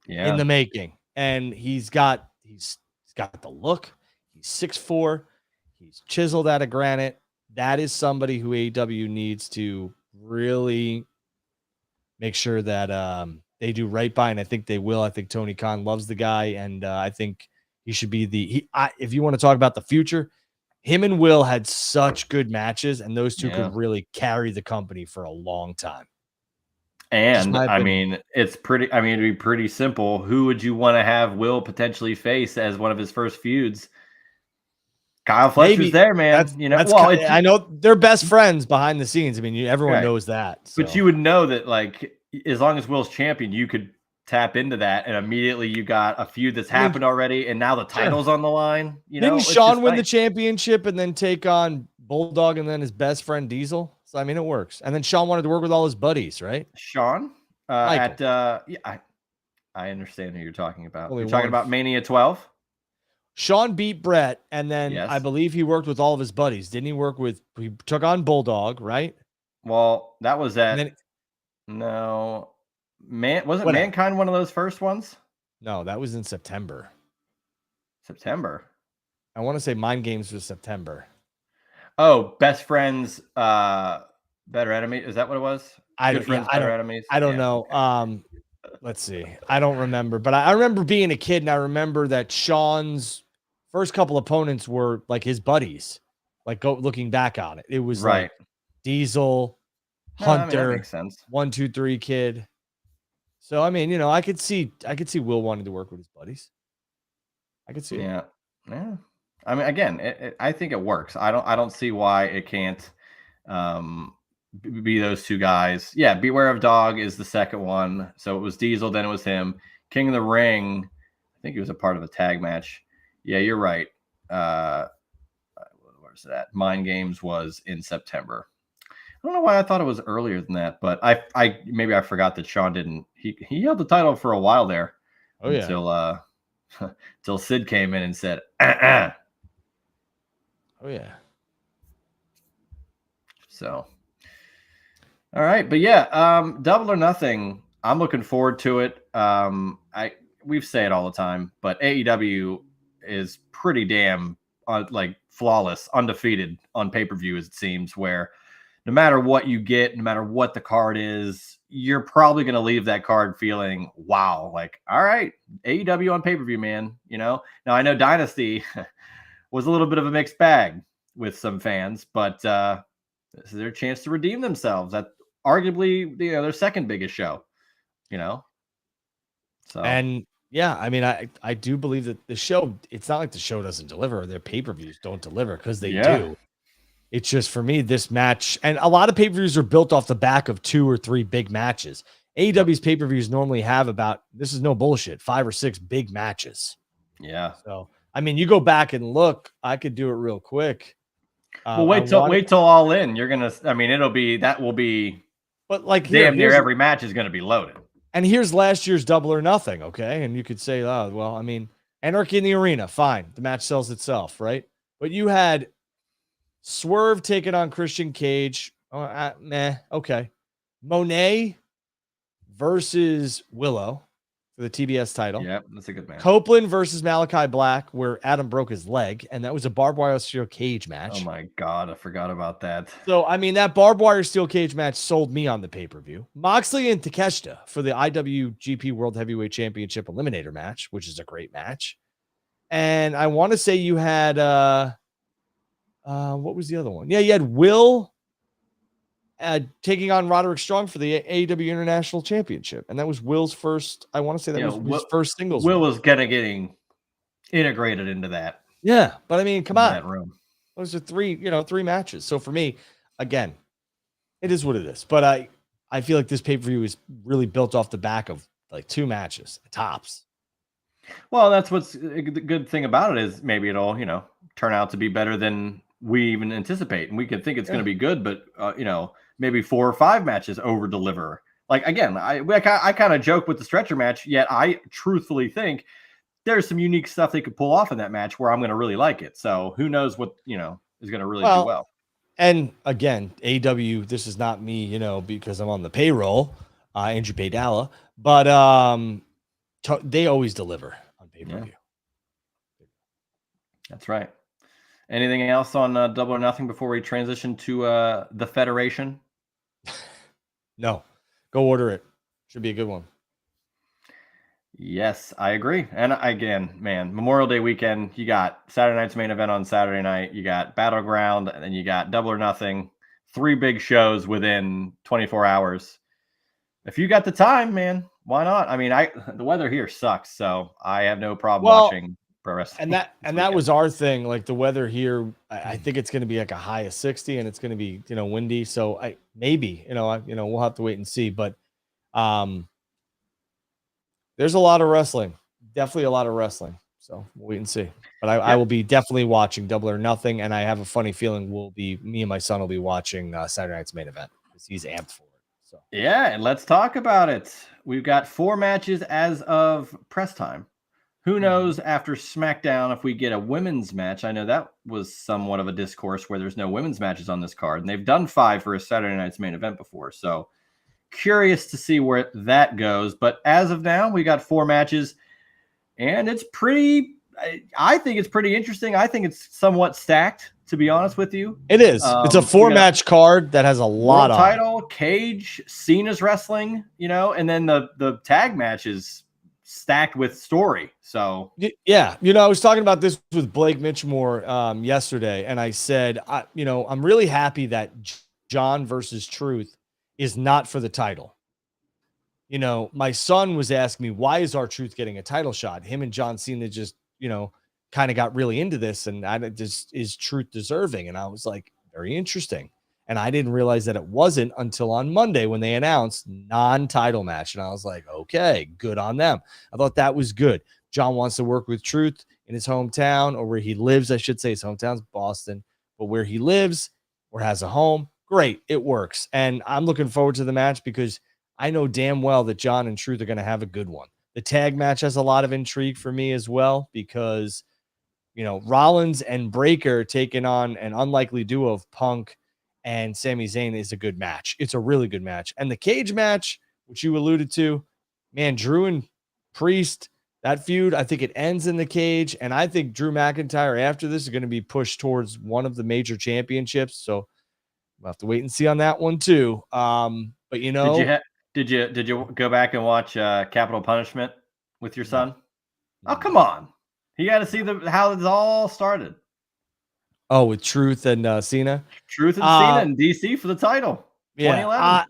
in the making, and he's got the look. He's 6'4", he's chiseled out of granite. That is somebody who AEW needs to really make sure that they do right by, and I think they will. I think Tony Khan loves the guy, and I think he should be if you want to talk about the future, him and Will had such good matches, and those two could really carry the company for a long time. And I mean, it'd be pretty simple. Who would you want to have Will potentially face as one of his first feuds? Kyle Fletcher's there, man. I know they're best friends behind the scenes. I mean, everyone knows that. So. But you would know that, like, as long as Will's champion, you could tap into that, and immediately you got a feud that's happened already, and now the title's on the line. Didn't Sean win the championship and then take on Bulldog and then his best friend Diesel? So I mean, it works. And then Sean wanted to work with all his buddies, right? Sean, I understand who you're talking about. You're talking about Mania 12. Sean beat Brett, and then I believe he worked with all of his buddies. Didn't he he took on Bulldog, right? Well, that was wasn't Mankind one of those first ones? No, that was in September. I want to say Mind Games was September. Oh, Best Friends, Better Enemies. Is that what it was? Enemies. I don't know. Let's see. I don't remember, but I remember being a kid, and I remember that Sean's first couple opponents were like his buddies. Like looking back on it, it was like Diesel, Hunter, that makes sense. 1, 2, 3 Kid. So I mean, I could see Will wanting to work with his buddies. I could see it. Yeah. I mean, again, I think it works. I don't see why it can't be those two guys. Yeah, Beware of Dog is the second one. So it was Diesel, then it was him. King of the Ring, I think he was a part of a tag match. Yeah, you're right. Where's it at? Mind Games was in September. I don't know why I thought it was earlier than that, but I maybe I forgot that Sean didn't. He held the title for a while there. Until Sid came in and said, Oh yeah. So, all right, but yeah, Double or Nothing. I'm looking forward to it. We've said it all the time, but AEW is pretty damn like flawless, undefeated on pay-per-view, as it seems, where no matter what you get, no matter what the card is, you're probably going to leave that card feeling, wow, like, all right, AEW on pay-per-view, man. Now I know Dynasty was a little bit of a mixed bag with some fans, but this is their chance to redeem themselves. That arguably, their second biggest show, so. And yeah, I mean, I do believe that the show, it's not like the show doesn't deliver, their pay-per-views don't deliver, because they do. It's just, for me, this match, and a lot of pay-per-views are built off the back of 2 or 3 big matches. AEW's pay-per-views normally have about, this is no bullshit, 5 or 6 big matches. Yeah. So, I mean, you go back and look, I could do it real quick. Well, wait till All In. You're going to, I mean, that will be, but like damn near every match is going to be loaded. And here's last year's Double or Nothing, okay? And you could say, oh, well, I mean, Anarchy in the Arena, fine. The match sells itself, right? But you had Swerve taking on Christian Cage. Oh, meh, okay. Monet versus Willow for the TBS title. Yeah, that's a good match. Copeland versus Malachi Black, where Adam broke his leg, and that was a barbed wire steel cage match. Oh my God, I forgot about that. So, I mean, that barbed wire steel cage match sold me on the pay-per-view. Moxley and Takeshita for the IWGP World Heavyweight Championship Eliminator match, which is a great match. And I want to say you had, what was the other one? Yeah, you had Will taking on Roderick Strong for the AEW International Championship. And that was Will's first, I want to say that was his first singles. Will was getting integrated into that. Yeah, but I mean, come on. That room. Those are 3 matches. So for me, again, it is what it is. But I feel like this pay-per-view is really built off the back of like 2 matches, tops. Well, that's what's the good thing about it is maybe it'll, turn out to be better than we even anticipate. And we can think it's going to be good, but, maybe 4 or 5 matches over deliver. Like, again, I kind of joke with the stretcher match, yet I truthfully think there's some unique stuff they could pull off in that match where I'm going to really like it. So who knows what, is going to really do well. And again, AEW, this is not me, because I'm on the payroll, Andrew Paydala, but they always deliver on pay-per-view. Yeah. That's right. Anything else on Double or Nothing before we transition to the Federation? No, go order it. Should be a good one. Yes, I agree. And again, man, Memorial Day weekend, you got Saturday night's main event on Saturday night, you got Battleground, and then you got Double or Nothing. 3 big shows within 24 hours. If you got the time, man, why not? I mean, the weather here sucks, so I have no problem watching pro wrestling. And that was our thing. Like, the weather here, I think it's going to be like a high of 60, and it's going to be, windy. So maybe, we'll have to wait and see. But there's a lot of wrestling, definitely a lot of wrestling. So we'll wait and see. But I will be definitely watching Double or Nothing, and I have a funny feeling me and my son will be watching Saturday night's main event because he's amped for it. So yeah, and let's talk about it. We've got 4 matches as of press time. Who knows after SmackDown if we get a women's match? I know that was somewhat of a discourse where there's no women's matches on this card, and they've done 5 for a Saturday night's main event before. So curious to see where that goes. But as of now, we got 4 matches, and it's pretty. I think it's pretty interesting. I think it's somewhat stacked, to be honest with you. It is. It's a 4-match card that has a lot of title, Cage, Cena's wrestling, and then the tag matches stacked with story. So yeah, I was talking about this with Blake Mitchmore yesterday, and I said, I'm really happy that John versus Truth is not for the title. My son was asking me, why is R-Truth getting a title shot? Him and John Cena just, kind of got really into this, and is Truth deserving? And I was like, very interesting. And I didn't realize that it wasn't until on Monday when they announced non-title match. And I was like, okay, good on them. I thought that was good. John wants to work with Truth in his hometown, or where he lives. I should say his hometown's Boston, but where he lives or has a home, great. It works. And I'm looking forward to the match because I know damn well that John and Truth are going to have a good one. The tag match has a lot of intrigue for me as well because, Rollins and Breaker taking on an unlikely duo of Punk and Sami Zayn is a good match. It's a really good match. And the cage match which you alluded to. Man, Drew and Priest, that feud, I think it ends in the cage. And I think Drew McIntyre after this is going to be pushed towards one of the major championships. So we'll have to wait and see on that one too. But did you go back and watch Capital Punishment with your son? No. Oh, come on. You got to see how this all started. Oh, with Truth and Cena? Truth and Cena and DC for the title. 2011.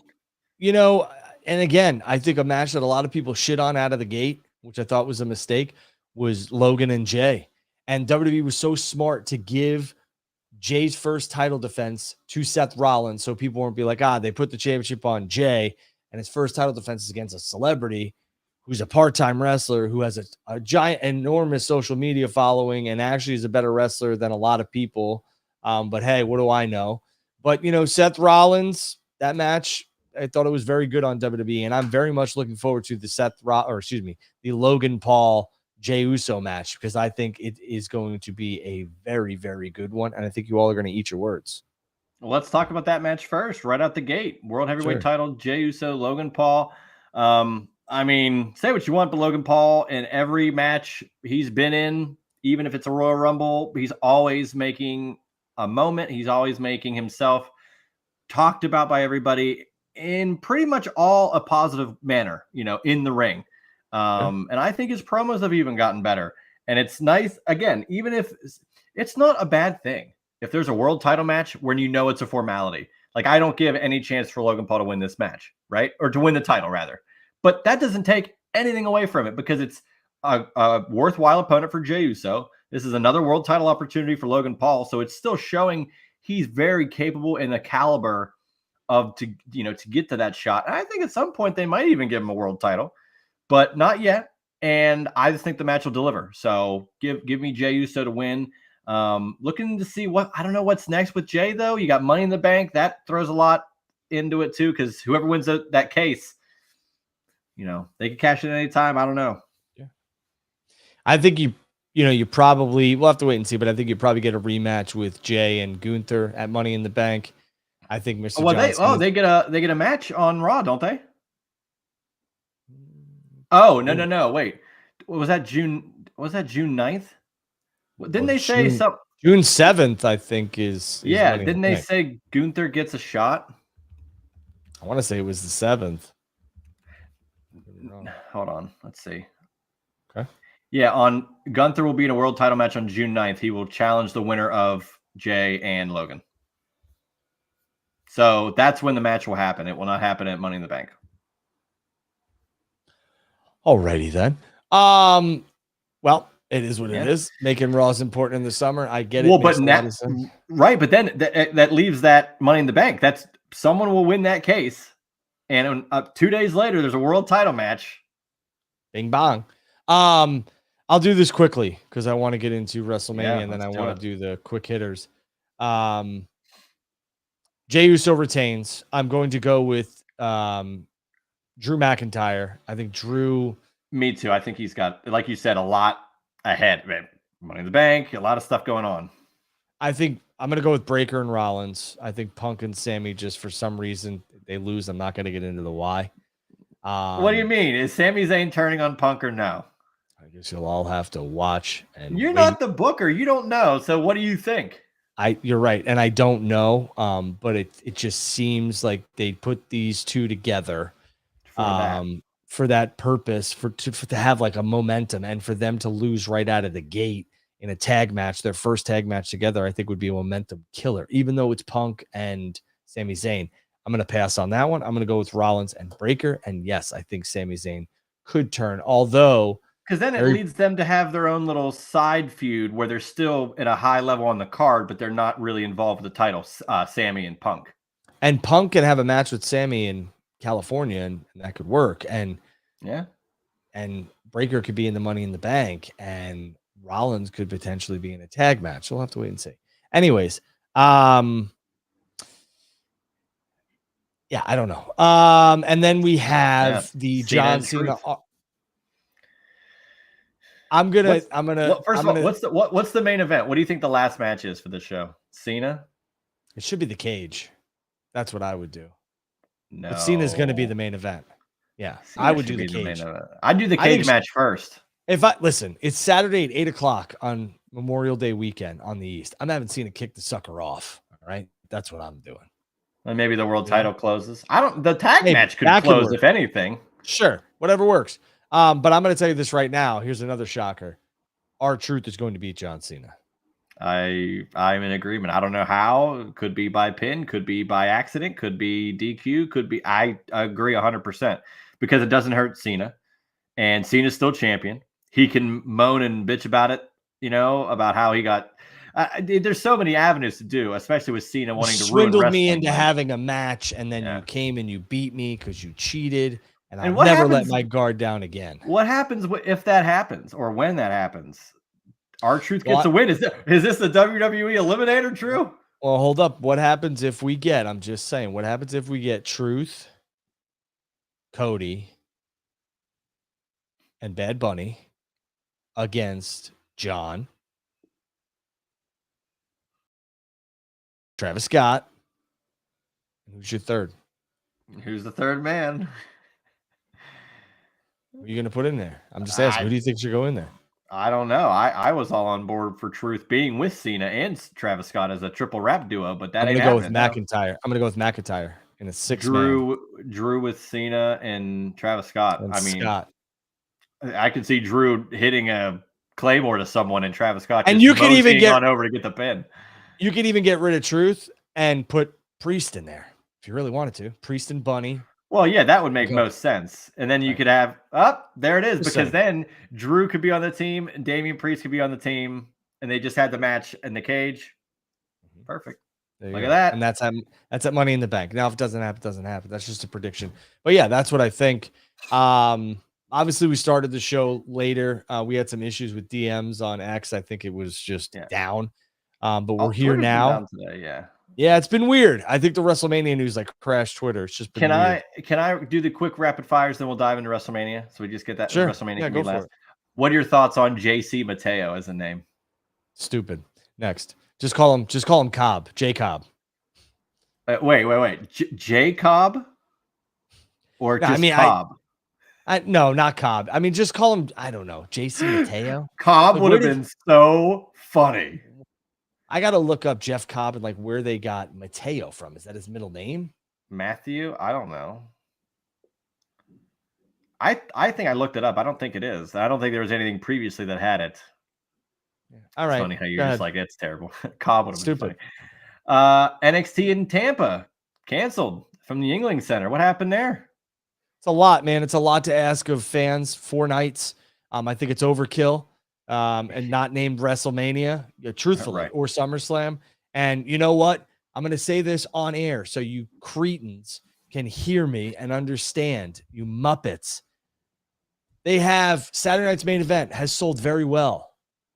And again, I think a match that a lot of people shit on out of the gate, which I thought was a mistake, was Logan and Jay. And WWE was so smart to give Jay's first title defense to Seth Rollins, so people won't be like, they put the championship on Jay, and his first title defense is against a celebrity who's a part-time wrestler who has a giant, enormous social media following and actually is a better wrestler than a lot of people. But hey, what do I know? But, Seth Rollins, that match, I thought it was very good on WWE, and I'm very much looking forward to the Logan Paul Jey Uso match, because I think it is going to be a very, very good one, and I think you all are going to eat your words. Well, let's talk about that match first, right out the gate. World Heavyweight title, Jey Uso, Logan Paul. I mean, say what you want, but Logan Paul, in every match he's been in, even if it's a Royal Rumble, he's always making a moment. He's always making himself talked about by everybody in pretty much all a positive manner, in the ring. And I think his promos have even gotten better. And it's nice, again, even if it's not a bad thing, if there's a world title match when it's a formality. Like, I don't give any chance for Logan Paul to win this match, right? Or to win the title, rather. But that doesn't take anything away from it, because it's a worthwhile opponent for Jey Uso. This is another world title opportunity for Logan Paul. So it's still showing he's very capable in the caliber of to get to that shot. And I think at some point they might even give him a world title, but not yet. And I just think the match will deliver. So give me Jey Uso to win. Looking to see I don't know what's next with Jey, though. You got Money in the Bank. That throws a lot into it too, because whoever wins that case, they can cash it at any time. I don't know. Yeah. I think you probably, we'll have to wait and see, but I think you probably get a rematch with Jay and Gunther at Money in the Bank. I think Mr. Johnson. They get a match on Raw, don't they? Oh, no. Wait. Was that June 9th? Didn't they say something? June 7th, I think is yeah, didn't they say Gunther gets a shot? I want to say it was the 7th. Hold on. Let's see. Okay. Yeah, Gunther will be in a world title match on June 9th. He will challenge the winner of Jay and Logan. So that's when the match will happen. It will not happen at Money in the Bank. Alrighty then. Well, it is what it is. Making Raws important in the summer. I get it. Well, but right, but then that leaves that Money in the Bank. That's someone will win that case, and 2 days later, there's a world title match. Bing bong. I'll do this quickly because I want to get into WrestleMania, and then I want to do the quick hitters. Jey Uso retains. I'm going to go with Drew McIntyre. I think Drew. Me too. I think he's got, like you said, a lot ahead. Man, Money in the Bank, a lot of stuff going on. I think I'm going to go with Breaker and Rollins. I think Punk and Sammy, just for some reason, they lose. I'm not going to get into the why. What do you mean? Is Sami Zayn turning on Punk or no? I guess you'll all have to watch. And you're not the booker. You don't know. So what do you think? You're right, and I don't know. But it just seems like they put these two together for that purpose, to have like a momentum, and for them to lose right out of the gate in a tag match, their first tag match together, I think would be a momentum killer. Even though it's Punk and Sami Zayn, I'm going to pass on that one. I'm going to go with Rollins and Breaker, and yes, I think Sami Zayn could turn, although. Because then it leads them to have their own little side feud where they're still at a high level on the card, but they're not really involved with the title, Sammy and Punk. And Punk can have a match with Sammy in California, and that could work. And Breaker could be in the Money in the Bank, and Rollins could potentially be in a tag match. We'll have to wait and see. Anyways, yeah, I don't know. And then we have the John Cena. First of all, what's the main event? What do you think the last match is for the show? Cena? It should be the cage. That's what I would do. No. But Cena's going to be the main event. Yeah, Cena I would should do the be main cage. event. I'd do the I think cage match first. If I listen, it's Saturday at 8:00 on Memorial Day weekend on the East. I'm having seen a kick the sucker off. All right. That's what I'm doing. And maybe the world You know? title closes. The tag Maybe. match could That could close work. if anything. Sure. Whatever works. But I'm going to tell you this right now. Here's another shocker. R-Truth is going to beat John Cena. I'm in agreement. I don't know how. Could be by pin, could be by accident, could be DQ, could be. I agree 100% because it doesn't hurt Cena, and Cena's still champion. He can moan and bitch about it, about how he got. There's so many avenues to do, especially with Cena wanting to ruin swindled wrestling. me into having a match, and then you came and you beat me because you cheated, and I'll what never happens- let my guard down again. What happens if that happens, or when that happens? R-Truth gets a win. Is this the WWE Eliminator, Drew? Well, hold up. What happens if we get? I'm just saying. What happens if we get Truth, Cody, and Bad Bunny against John, Travis Scott, and who's your third? Who's the third man? Who are you going to put in there? I'm just asking. Who do you think should go in there? I don't know. I was all on board for Truth being with Cena and Travis Scott as a triple rap duo, but that I'm ain't going to go with happening, McIntyre. I'm going to go with McIntyre in a six Drew with Cena and Travis Scott. And I mean, Scott. I could see Drew hitting a Claymore to someone and Travis Scott And just you could even get on over to get the pin. You could even get rid of Truth and put Priest in there if you really wanted to. Priest and Bunny. Well, yeah, that would make most sense. And then you could have there it is, because then Drew could be on the team and Damian Priest could be on the team, and they just had the match in the cage. Perfect. Look at that. And that's at Money in the Bank. Now, if it doesn't happen, it doesn't happen. That's just a prediction. But yeah, that's what I think. Obviously, we started the show later. We had some issues with DMs on X. I think it was just down. But we're here now. Today, yeah, it's been weird. I think the WrestleMania news crashed Twitter. It's just been weird. Can I do the quick rapid fires, then we'll dive into WrestleMania? So we just get that WrestleMania. Yeah, go for it. What are your thoughts on JC Mateo as a name? Stupid. Next. Just call him Cobb. J Cobb. Wait. J Cobb? Or just Cobb? No, not Cobb. I mean, just call him, I don't know, JC Mateo. Cobb would have been so funny. I got to look up Jeff Cobb and where they got Mateo from. Is that his middle name? Matthew? I don't know. I think I looked it up. I don't think it is. I don't think there was anything previously that had it. Yeah. All right. It's funny how you're just like, it's terrible. Cobb would have been stupid. Funny. NXT in Tampa canceled from the Yingling Center. What happened there? It's a lot, man. It's a lot to ask of fans. 4 nights. I think it's overkill. And not named WrestleMania, truthfully, or SummerSlam. And you know what? I'm going to say this on air so you cretins can hear me and understand, you Muppets. They have Saturday night's main event has sold very well.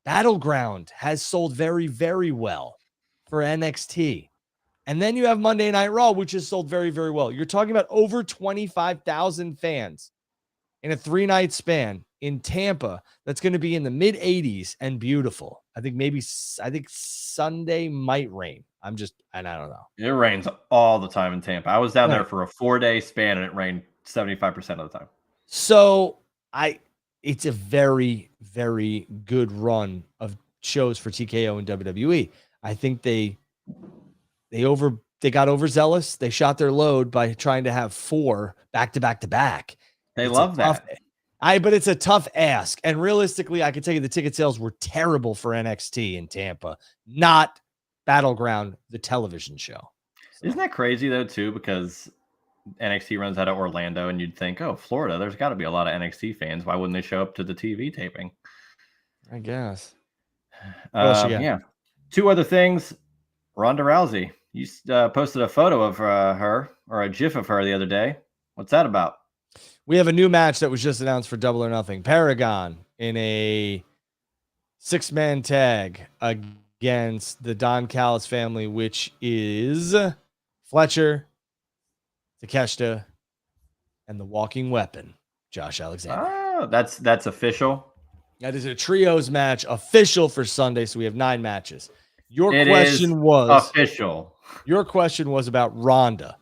Battleground has sold very, very well for NXT. And then you have Monday Night Raw, which has sold very, very well. You're talking about over 25,000 fans in a 3-night span in Tampa. That's going to be in the mid 80s and beautiful. I think Sunday might rain. I don't know. It rains all the time in Tampa. I was down there for a 4-day span and it rained 75% of the time. So it's a very, very good run of shows for TKO and WWE. I think they got overzealous. They shot their load by trying to have 4 back to back to back. They love that. But it's a tough ask. And realistically, I can tell you the ticket sales were terrible for NXT in Tampa, not Battleground, the television show. So. Isn't that crazy though, too? Because NXT runs out of Orlando and you'd think, oh, Florida, there's got to be a lot of NXT fans. Why wouldn't they show up to the TV taping? I guess. Yeah. 2 other things. Ronda Rousey. You posted a photo of her, or a GIF of her the other day. What's that about? We have a new match that was just announced for Double or Nothing. Paragon in a 6-man tag against the Don Callis family, which is Fletcher, Takeshita, and the Walking Weapon, Josh Alexander. Oh, that's official. That is a trios match official for Sunday. So we have 9 matches. Your question was official. Your question was about Ronda.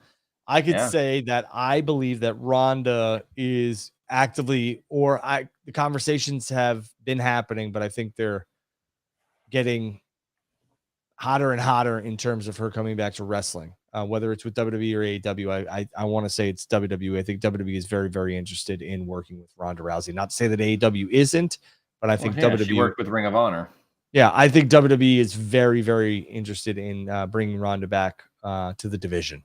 I could say that I believe that Ronda is actively, the conversations have been happening, but I think they're getting hotter and hotter in terms of her coming back to wrestling, whether it's with WWE or AEW. I want to say it's WWE. I think WWE is very, very interested in working with Ronda Rousey. Not to say that AEW isn't, but I think WWE. She worked with Ring of Honor. Yeah, I think WWE is very, very interested in bringing Ronda back to the division.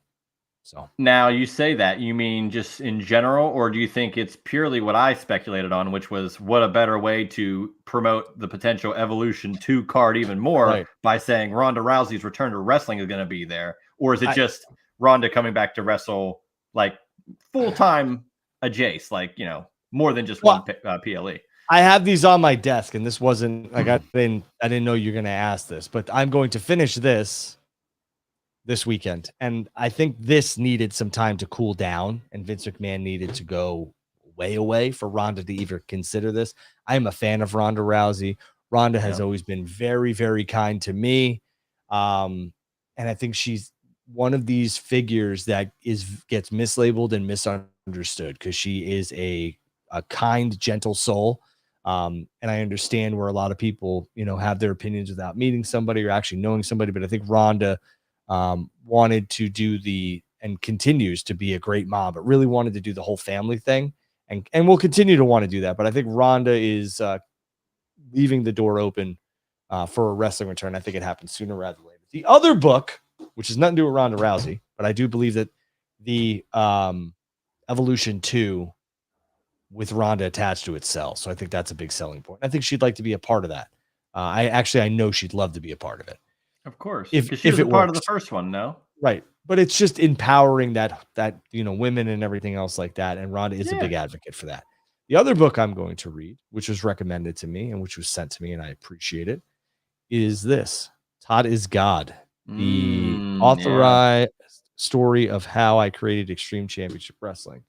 So now you say that, you mean just in general, or do you think it's purely what I speculated on, which was what a better way to promote the potential Evolution 2 card even more by saying Ronda Rousey's return to wrestling is going to be there? Or is it just Ronda coming back to wrestle like full-time Jace, like, more than just one PLE? I have these on my desk, and this wasn't like I didn't know you're going to ask this, but I'm going to finish this weekend, and I think this needed some time to cool down, and Vince McMahon needed to go way away for Ronda to even consider this. I am a fan of Ronda Rousey. Ronda has always been very, very kind to me, and I think she's one of these figures that gets mislabeled and misunderstood because she is a kind, gentle soul. And I understand where a lot of people, have their opinions without meeting somebody or actually knowing somebody. But I think Ronda wanted to do and continues to be a great mom, but really wanted to do the whole family thing, and will continue to want to do that. But I think Ronda is leaving the door open for a wrestling return. I think it happens sooner rather than later. The other book, which has nothing to do with Ronda Rousey, but I do believe that the Evolution 2 with Ronda attached to it sells. So I think that's a big selling point. I think she'd like to be a part of that. I know she'd love to be a part of it. Of course. If she was a part of the first one, no? Right. But it's just empowering that women and everything else like that. And Ronda is a big advocate for that. The other book I'm going to read, which was recommended to me and which was sent to me, and I appreciate it, is this. Todd is God. The authorized story of how I created Extreme Championship Wrestling.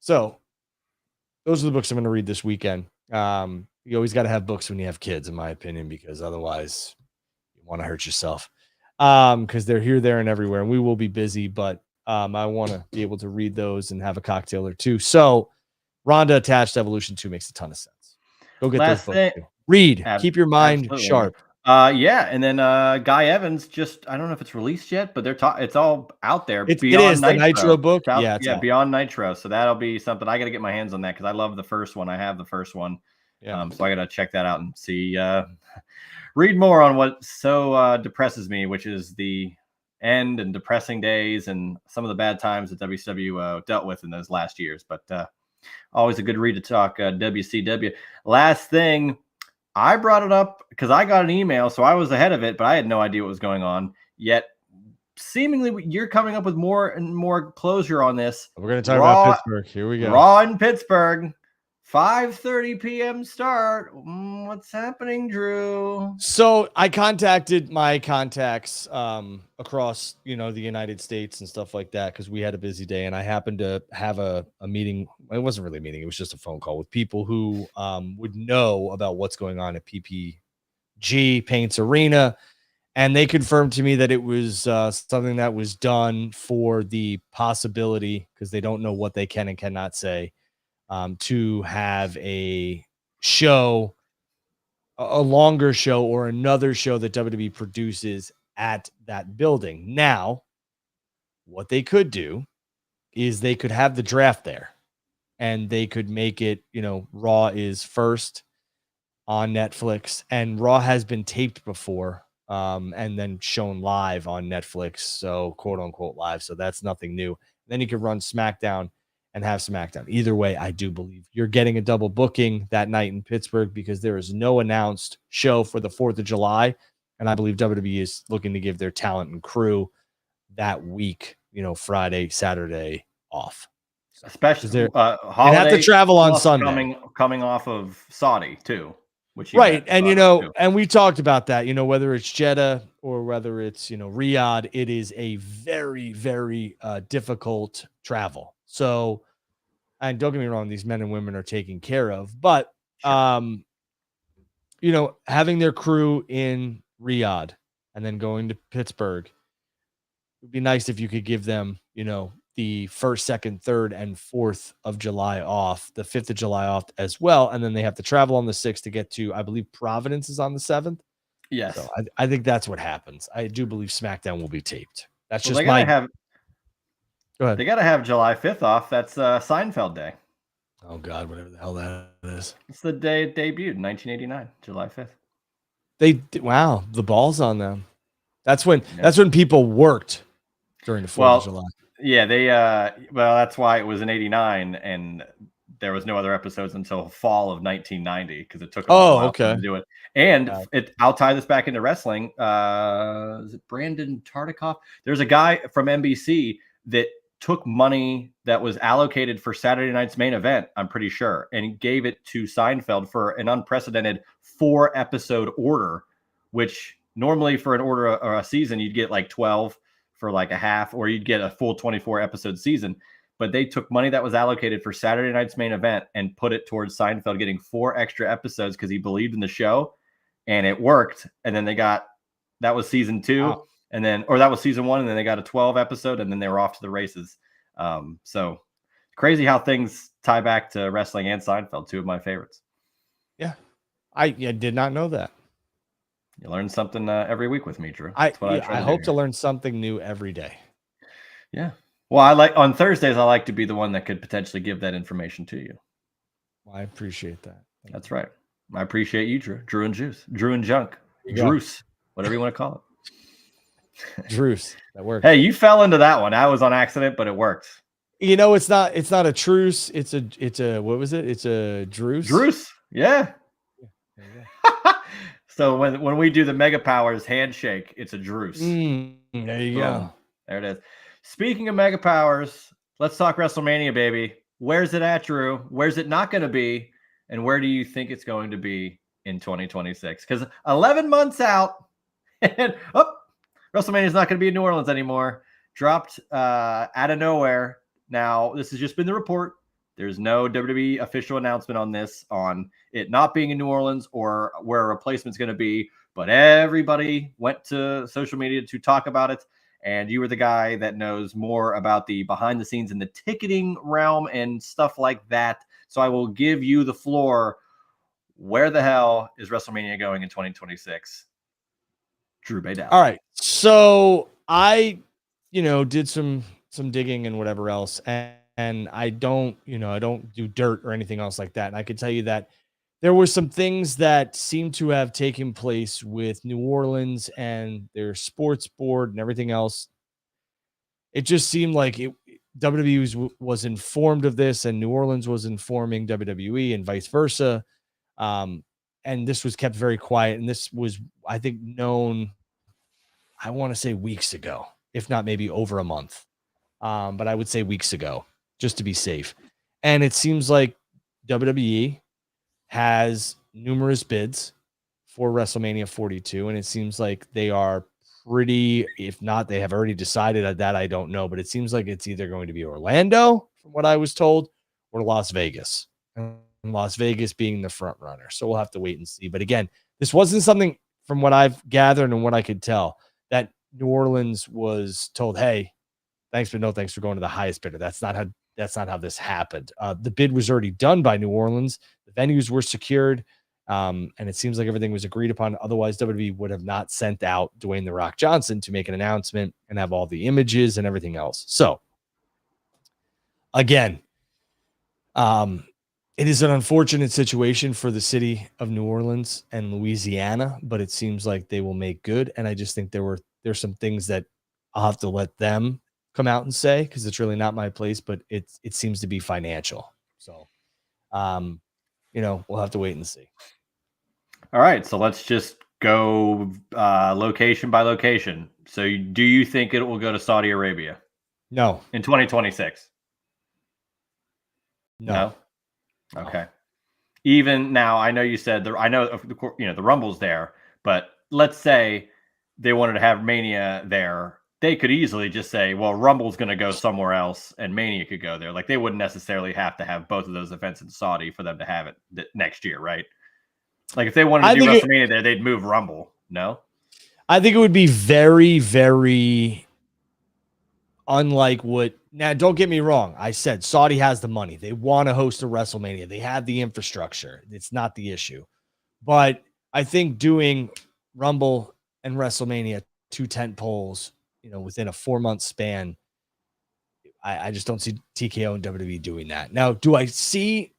So those are the books I'm going to read this weekend. You always got to have books when you have kids, in my opinion, because otherwise you want to hurt yourself. Because they're here, there, and everywhere, and we will be busy. But I want to be able to read those and have a cocktail or two. So Ronda attached Evolution 2 makes a ton of sense. Go get those books. Read. Keep your mind sharp. And then Guy Evans I don't know if it's released yet, but it's all out there. It is the Nitro book. Beyond Nitro. So that'll be something. I got to get my hands on that because I love the first one. I have the first one. So I got to check that out and see. Read more on what so depresses me, which is the end and depressing days and some of the bad times that WCW dealt with in those last years. But always a good read to talk WCW. Last thing. I brought it up because I got an email, so I was ahead of it, but I had no idea what was going on. Yet, seemingly, you're coming up with more and more closure on this. We're going to talk about Pittsburgh. Here we go. Raw in Pittsburgh, 5:30 p.m. start. What's happening, Drew? So I contacted my contacts across, the United States and stuff like that because we had a busy day, and I happened to have a meeting. It wasn't really a meeting; it was just a phone call with people who would know about what's going on at PPG Paints Arena, and they confirmed to me that it was something that was done for the possibility, because they don't know what they can and cannot say, to have a show. A longer show or another show that WWE produces at that building. Now, what they could do is they could have the draft there and they could make it, Raw is first on Netflix, and Raw has been taped before and then shown live on Netflix. So quote unquote live. So that's nothing new. Then you could run SmackDown and have SmackDown. Either way, I do believe you're getting a double booking that night in Pittsburgh because there is no announced show for the 4th of July. And I believe WWE is looking to give their talent and crew that week, Friday, Saturday off. So, especially they have to travel on Sunday. Coming off of Saudi too. Right. And, and we talked about that, whether it's Jeddah or whether it's, Riyadh, it is a very, very difficult travel. So, and don't get me wrong, these men and women are taken care of, but, having their crew in Riyadh and then going to Pittsburgh, it would be nice if you could give them, the 1st, 2nd, 3rd, and 4th of July off, the 5th of July off as well. And then they have to travel on the 6th to get to, I believe Providence is on the 7th. Yes. So I think that's what happens. I do believe SmackDown will be taped. That's Well, just they gotta have. Go ahead. They gotta have July 5th off. That's Seinfeld Day. Oh God, whatever the hell that is. It's the day it debuted, 1989, July 5th. Wow, the balls on them. That's when people worked during the 4th of July. Yeah, well, that's why it was in 89 and there was no other episodes until fall of 1990 because it took a while to do it. And I'll tie this back into wrestling. Is it Brandon Tartikoff? There's a guy from NBC that took money that was allocated for Saturday night's main event, I'm pretty sure, and gave it to Seinfeld for an unprecedented 4-episode order, which normally for an order or a season, you'd get like 12 for like a half, or you'd get a full 24 episode season. But they took money that was allocated for Saturday night's main event and put it towards Seinfeld getting 4 extra episodes because he believed in the show, and it worked. And then that was season 2. And then, or that was season 1, and then they got a 12 episode, and then they were off to the races. So crazy how things tie back to wrestling and Seinfeld, 2 of my favorites. Yeah. I did not know that. You learn something every week with me, Drew. I hope to learn something new every day. Yeah. Well, on Thursdays, I like to be the one that could potentially give that information to you. Well, I appreciate that. That's right. I appreciate you, Drew. Drew and Juice. Drew and Junk. Druce. Whatever you want to call it. Druce. That works. Hey, you fell into that one. I was on accident, but it worked. It's not a truce. It's a what was it? It's a Druce. Druce. Yeah. So when we do the Mega Powers handshake, it's a Druce. There you go. There it is. Speaking of Mega Powers, let's talk WrestleMania, baby. Where's it at, Drew? Where's it not going to be? And where do you think it's going to be in 2026? Because 11 months out, and WrestleMania is not going to be in New Orleans anymore. Dropped out of nowhere. Now, this has just been the report. There's no WWE official announcement on this, on it not being in New Orleans or where a replacement's going to be. But everybody went to social media to talk about it. And you were the guy that knows more about the behind the scenes in the ticketing realm and stuff like that. So I will give you the floor. Where the hell is WrestleMania going in 2026? Drew Baydell. All right. So I, did some digging and whatever else. And I don't do dirt or anything else like that. And I could tell you that there were some things that seem to have taken place with New Orleans and their sports board and everything else. It just seemed like WWE was informed of this, and New Orleans was informing WWE and vice versa. And this was kept very quiet. And this was, I think, known, I want to say weeks ago, if not maybe over a month. But I would say weeks ago, just to be safe. And it seems like WWE has numerous bids for WrestleMania 42, and it seems like they are pretty, if not, they have already decided that. I don't know, but it seems like it's either going to be Orlando, from what I was told, or Las Vegas. And Las Vegas being the front runner. So we'll have to wait and see. But again, this wasn't something, from what I've gathered and what I could tell, that New Orleans was told, hey, thanks, but no thanks for going to the highest bidder. That's not how this happened. The bid was already done by New Orleans. The venues were secured. And it seems like everything was agreed upon. Otherwise, WWE would have not sent out Dwayne "The Rock" Johnson to make an announcement and have all the images and everything else. So again, it is an unfortunate situation for the city of New Orleans and Louisiana, but it seems like they will make good. And I just think there's some things that I'll have to let them come out and say, because it's really not my place, but it seems to be financial. So, we'll have to wait and see. All right. So let's just go location by location. So do you think it will go to Saudi Arabia? No. In 2026? No. Okay. Even now, I know you said the Rumble's there, but let's say they wanted to have Mania there. They could easily just say, well, Rumble's going to go somewhere else and Mania could go there. Like, they wouldn't necessarily have to have both of those events in Saudi for them to have it next year, right? Like, if they wanted to do WrestleMania there, they'd move Rumble. No? I think it would be very, very unlike what now, don't get me wrong. I said Saudi has the money. They want to host a WrestleMania. They have the infrastructure. It's not the issue. But I think doing Rumble and WrestleMania, 2 tent poles, within a 4-month span, I just don't see TKO and WWE doing that. Now, do I see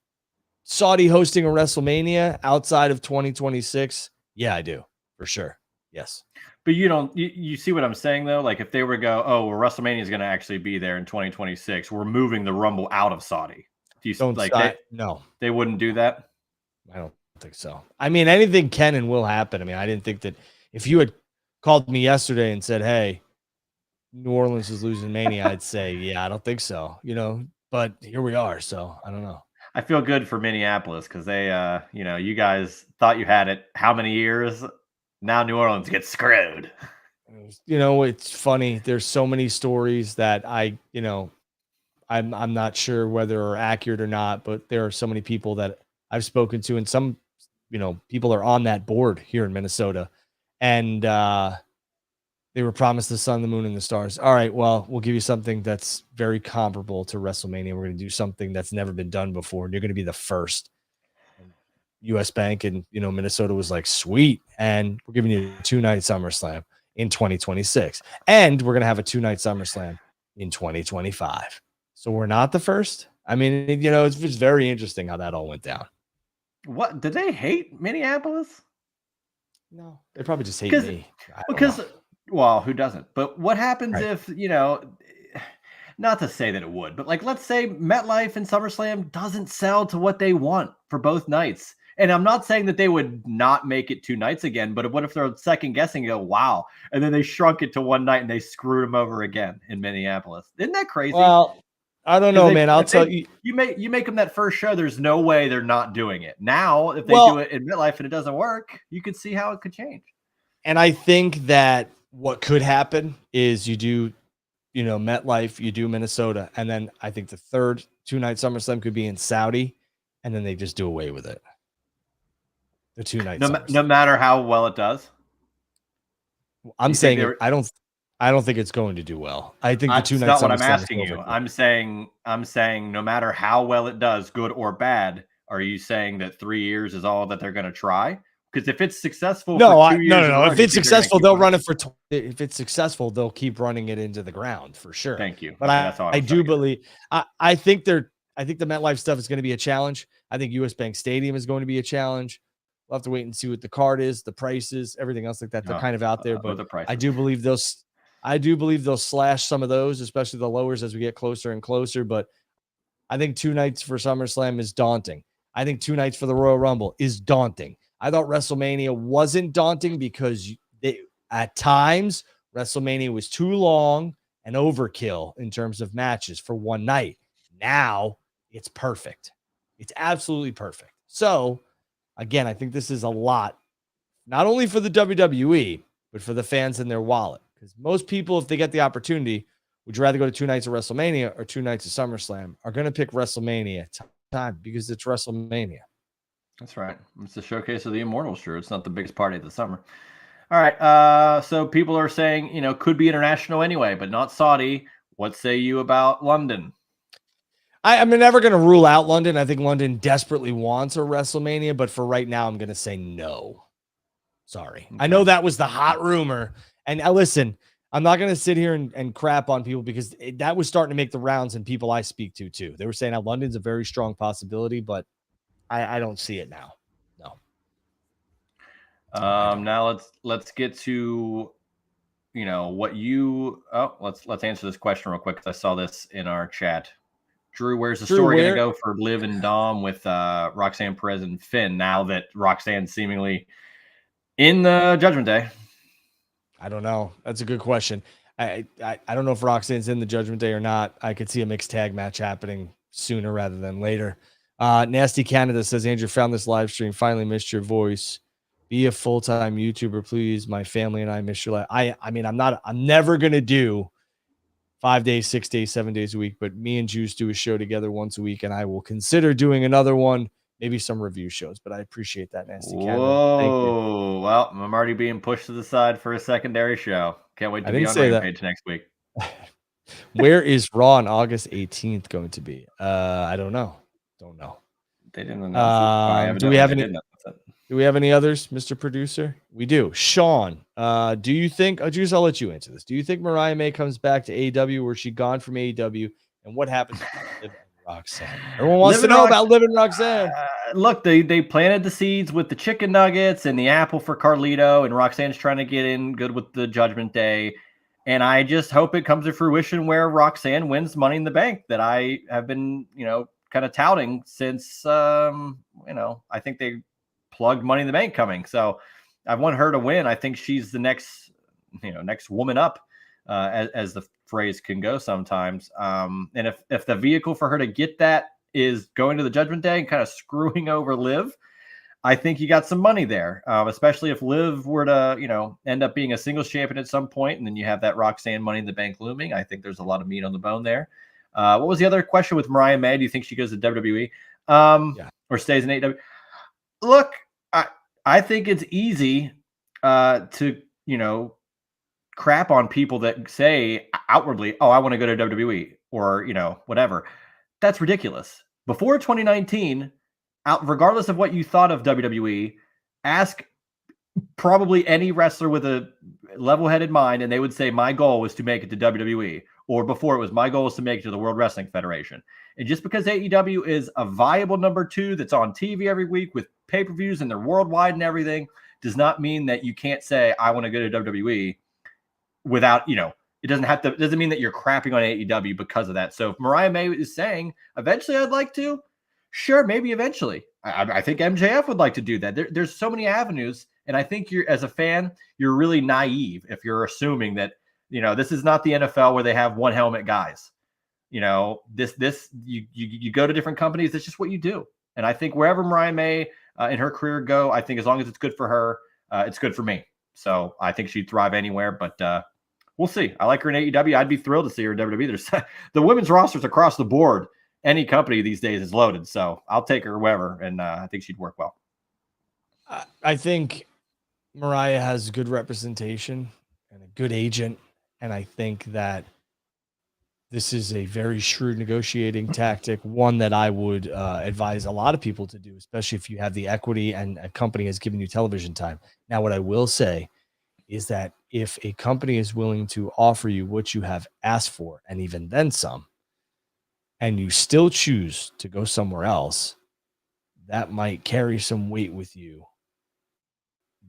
Saudi hosting a WrestleMania outside of 2026? Yeah, I do, for sure. Yes. But you see what I'm saying though? Like if they were to go, oh, well, WrestleMania is going to actually be there in 2026. We're moving the Rumble out of Saudi. Do you Don't like no, they wouldn't do that? I don't think so. I mean, anything can and will happen. I mean, I didn't think that if you had called me yesterday and said, hey, New Orleans is losing Mania, I'd say, yeah, I don't think so, but here we are. So I don't know. I feel good for Minneapolis because they, you guys thought you had it how many years? Now New Orleans gets screwed. It's funny. There's so many stories that I'm not sure whether are accurate or not, but there are so many people that I've spoken to, and some, people are on that board here in Minnesota, and they were promised the sun, the moon, and the stars. All right, well, we'll give you something that's very comparable to WrestleMania. We're going to do something that's never been done before, and you're going to be the first. And US Bank and, Minnesota was like, sweet. And we're giving you a 2-night SummerSlam in 2026. And we're going to have a 2-night SummerSlam in 2025. So we're not the first. I mean, it's just very interesting how that all went down. What? Did they hate Minneapolis? No, they probably just hate me. Because, well, who doesn't? But what happens if, not to say that it would, but like, let's say MetLife and SummerSlam doesn't sell to what they want for both nights. And I'm not saying that they would not make it 2 nights again, but what if they're second guessing and go, wow. And then they shrunk it to 1 night and they screwed them over again in Minneapolis. Isn't that crazy? Well, I don't know, man. I'll tell you. You make them that first show. There's no way they're not doing it. Now, if they do it in MetLife and it doesn't work, you could see how it could change. And I think that what could happen is you do, MetLife, you do Minnesota, and then I think the third 2-night SummerSlam could be in Saudi, and then they just do away with it. The 2-night no matter how well it does. I'm saying I don't think it's going to do well. I think the 2-night That's not SummerSlam what I'm asking you. I'm saying no matter how well it does, good or bad, are you saying that 3 years is all that they're going to try? Because if it's successful, no. If it's successful, they'll run it for. If it's successful, they'll keep running it into the ground for sure. Thank you. But I do believe. I think the MetLife stuff is going to be a challenge. I think US Bank Stadium is going to be a challenge. We'll have to wait and see what the card is, the prices, everything else like that. They're kind of out there, but I do believe they'll slash some of those, especially the lowers as we get closer and closer. But I think 2 nights for SummerSlam is daunting. I think 2 nights for the Royal Rumble is daunting. I thought WrestleMania wasn't daunting because at times WrestleMania was too long and overkill in terms of matches for 1 night. Now it's perfect. It's absolutely perfect. So again, I think this is a lot, not only for the WWE, but for the fans in their wallet. Because most people, if they get the opportunity, would you rather go to 2 nights of WrestleMania or 2 nights of SummerSlam, are going to pick WrestleMania time because it's WrestleMania. That's right. It's the showcase of the Immortals. Sure, it's not the biggest party of the summer. All right. So people are saying, could be international anyway, but not Saudi. What say you about London? I'm never going to rule out London. I think London desperately wants a WrestleMania, but for right now, I'm going to say no. Sorry. Okay. I know that was the hot rumor. And listen, I'm not going to sit here and crap on people because that was starting to make the rounds and people I speak to too. They were saying how London's a very strong possibility, but I don't see it now. No. Now let's get to, what you. Oh, let's answer this question real quick because I saw this in our chat. Drew, where's the story going to go for Liv and Dom with Roxanne Perez and Finn now that Roxanne's seemingly in the Judgment Day? I don't know. That's a good question. I don't know if Roxanne's in the Judgment Day or not. I could see a mixed tag match happening sooner rather than later. Nasty Canada says, Andrew, found this live stream. Finally missed your voice. Be a full-time YouTuber, please. My family and I miss your life. I'm never going to do 5 days, 6 days, 7 days a week, but me and Juice do a show together once a week, and I will consider doing another one, maybe some review shows, but I appreciate that, Nasty Canada. Thank you. Well, I'm already being pushed to the side for a secondary show. Can't wait to be on Rampage next week. Where is Raw on August 18th going to be? I don't know. Don't know. They didn't announce it. Do we have any? Do we have any others, Mr. Producer? We do. Sean, do you think? Juice, I'll let you answer this. Do you think Mariah May comes back to AEW, or is she gone from AEW? And what happens to Liv and Roxanne? Everyone wants to know about Liv and Roxanne. Look, they planted the seeds with the chicken nuggets and the apple for Carlito, and Roxanne's trying to get in good with the Judgment Day. And I just hope it comes to fruition where Roxanne wins Money in the Bank that I have been, kind of touting since, I think they plugged Money in the Bank coming. So I want her to win. I think she's the next woman up, as the phrase can go sometimes. And if the vehicle for her to get that is going to the Judgment Day and kind of screwing over Liv, I think you got some money there, especially if Liv were to, end up being a singles champion at some point, and then you have that Roxanne Money in the Bank looming. I think there's a lot of meat on the bone there. What was the other question with Mariah May? Do you think she goes to WWE or stays in AEW? Look, I think it's easy to, crap on people that say outwardly, oh, I want to go to WWE or, whatever. That's ridiculous. Before 2019, regardless of what you thought of WWE, ask probably any wrestler with a level-headed mind, and they would say, my goal was to make it to WWE. Or before it was, my goal was to make it to the World Wrestling Federation. And just because AEW is a viable number 2 that's on TV every week with pay-per-views and they're worldwide and everything, does not mean that you can't say, I want to go to WWE without, it doesn't mean that you're crapping on AEW because of that. So if Mariah May is saying, eventually I'd like to, sure, maybe eventually. I think MJF would like to do that. There's so many avenues. And I think as a fan, you're really naive if you're assuming that, this is not the NFL where they have one helmet guys. You go to different companies. That's just what you do. And I think wherever Mariah May in her career go, I think as long as it's good for her, it's good for me. So I think she'd thrive anywhere, but we'll see. I like her in AEW. I'd be thrilled to see her in WWE. There's the women's rosters across the board. Any company these days is loaded. So I'll take her wherever. And I think she'd work well. I think Mariah has good representation and a good agent. And I think that this is a very shrewd negotiating tactic, one that I would advise a lot of people to do, especially if you have the equity and a company has given you television time. Now, what I will say is that if a company is willing to offer you what you have asked for, and even then some, and you still choose to go somewhere else, that might carry some weight with you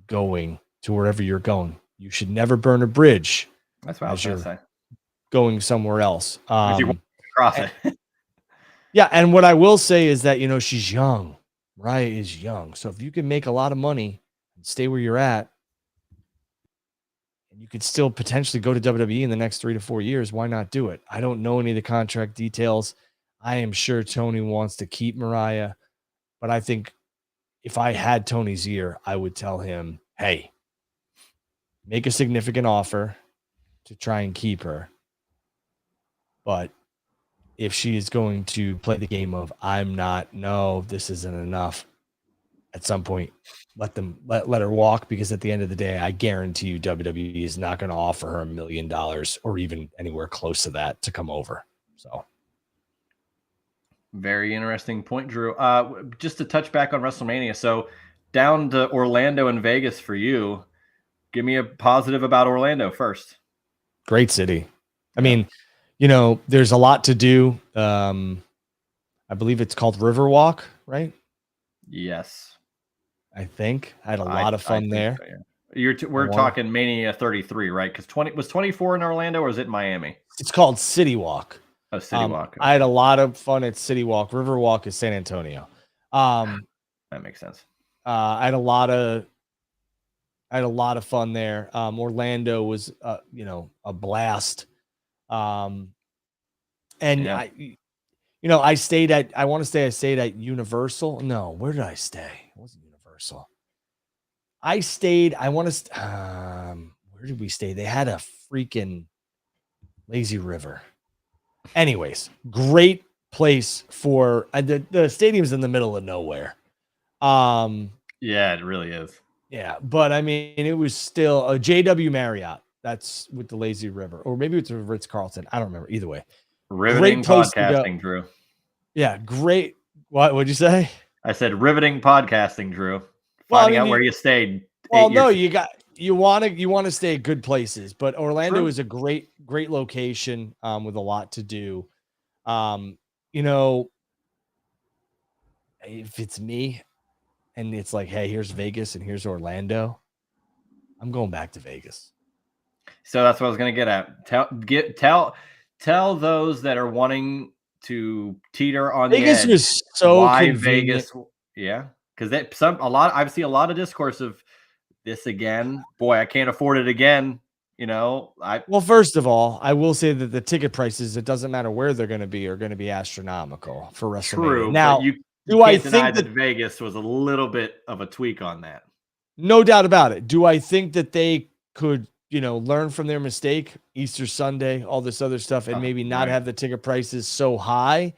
going to wherever you're going. You should never burn a bridge. That's what I was going to say. Going somewhere else. If you want to cross it. Yeah, and what I will say is that, she's young. Mariah is young. So if you can make a lot of money and stay where you're at, and you could still potentially go to WWE in the next 3 to 4 years, why not do it? I don't know any of the contract details. I am sure Tony wants to keep Mariah, but I think if I had Tony's ear, I would tell him, hey, make a significant offer to try and keep her. But if she is going to play the game of this isn't enough, at some point, let her walk, because at the end of the day, I guarantee you WWE is not going to offer her $1 million or even anywhere close to that to come over. So very interesting point, Drew. Just to touch back on WrestleMania. So down to Orlando and Vegas for you. Give me a positive about Orlando first. Great city. I mean, there's a lot to do. I believe it's called Riverwalk, right? Yes. I think I had a lot of fun there. So, yeah. We're talking Mania 33, right? Because 24 in Orlando, or is it Miami? It's called City Walk. Oh, City Walk. Okay. I had a lot of fun at City Walk. Riverwalk is San Antonio. That makes sense. I had a lot of fun there. Orlando was, a blast. And yeah. I stayed at Universal. No, where did I stay? It wasn't Universal. I stayed, where did we stay? They had a freaking lazy river. Anyways, great place for the stadium's in the middle of nowhere. Yeah, it really is. Yeah, but I mean, it was still a JW Marriott. That's with the lazy river, or maybe it's a Ritz-Carlton. I don't remember. Either way, Riveting great place to go. podcasting, Drew. Yeah, great. What'd you say? I said riveting podcasting, Drew. Well, Finding out where you stayed. Well, no, you want to stay at good places, but Orlando True. is a great location with a lot to do. You know, if it's me and it's like, hey, here's Vegas and here's Orlando, I'm going back to Vegas. So that's what I was going to get at. Tell those that are wanting to teeter on Vegas the edge. was so why convenient. Vegas? Yeah, because I've seen a lot of discourse of this again. Boy, I can't afford it again. Well, first of all, I will say that the ticket prices, it doesn't matter where they're going to be, are going to be astronomical for WrestleMania. True. Now, you do can't I deny think that Vegas was a little bit of a tweak on that? No doubt about it. Do I think that they could, learn from their mistake, Easter Sunday, all this other stuff, and maybe not have the ticket prices so high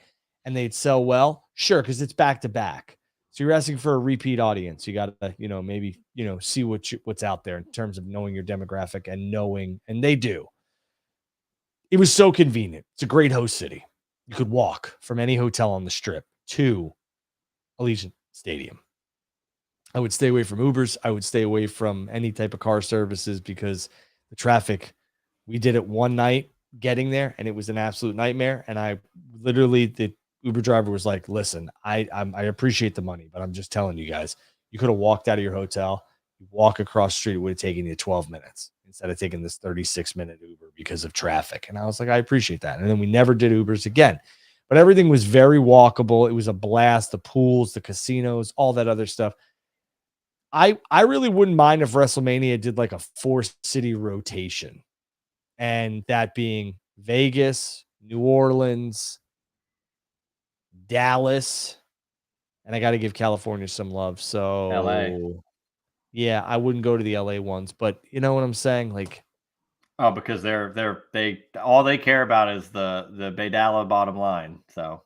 and they'd sell well? Sure, because it's back to back. So you're asking for a repeat audience. You got to, maybe, see what's out there in terms of knowing your demographic and they do. It was so convenient. It's a great host city. You could walk from any hotel on the Strip to Allegiant Stadium. I would stay away from Ubers. I would stay away from any type of car services because the traffic, we did it one night getting there and it was an absolute nightmare. And the Uber driver was like, listen, I appreciate the money, but I'm just telling you guys, you could have walked out of your hotel, you walk across the street, it would have taken you 12 minutes instead of taking this 36-minute Uber because of traffic. And I was like, I appreciate that. And then we never did Ubers again, but everything was very walkable. It was a blast, the pools, the casinos, all that other stuff. I really wouldn't mind if WrestleMania did like a 4-city rotation, and that being Vegas, New Orleans, Dallas, and I got to give California some love. So LA. Yeah, I wouldn't go to the LA ones, but you know what I'm saying? Like, oh, because they all they care about is the Baydala bottom line. So.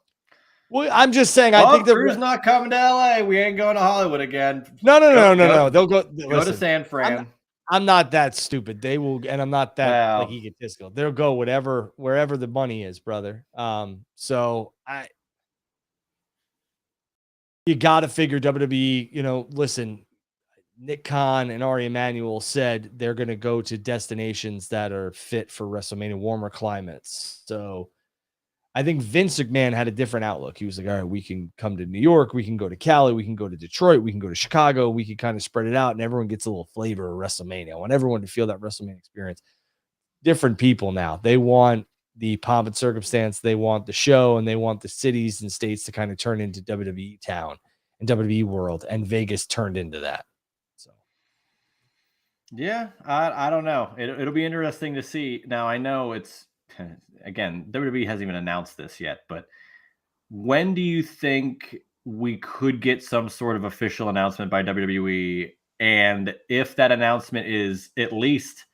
Well, I'm just saying. I think Drew's not coming to LA. We ain't going to Hollywood again. No. They'll go. Go to San Fran. I'm not that stupid. They will, and I'm not that like egotistical. They'll go wherever the money is, brother. So you got to figure WWE. Listen, Nick Khan and Ari Emanuel said they're going to go to destinations that are fit for WrestleMania, warmer climates. So. I think Vince McMahon had a different outlook. He was like, all right, we can come to New York. We can go to Cali. We can go to Detroit. We can go to Chicago. We can kind of spread it out and everyone gets a little flavor of WrestleMania. I want everyone to feel that WrestleMania experience. Different people now. They want the pomp and circumstance. They want the show and they want the cities and states to kind of turn into WWE town and WWE world. And Vegas turned into that. So, yeah, I don't know. It'll be interesting to see. Now, I know it's, again, WWE hasn't even announced this yet, but when do you think we could get some sort of official announcement by WWE? And if that announcement is at least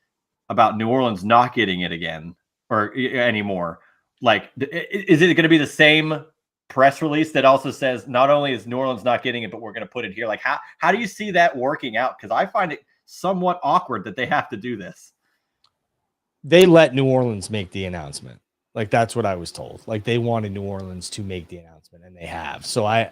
about New Orleans not getting it again or anymore, like, is it going to be the same press release that also says not only is New Orleans not getting it, but we're going to put it here? Like, how do you see that working out? Because I find it somewhat awkward that they have to do this. They let New Orleans make the announcement. Like, that's what I was told. Like, they wanted New Orleans to make the announcement, and they have. So I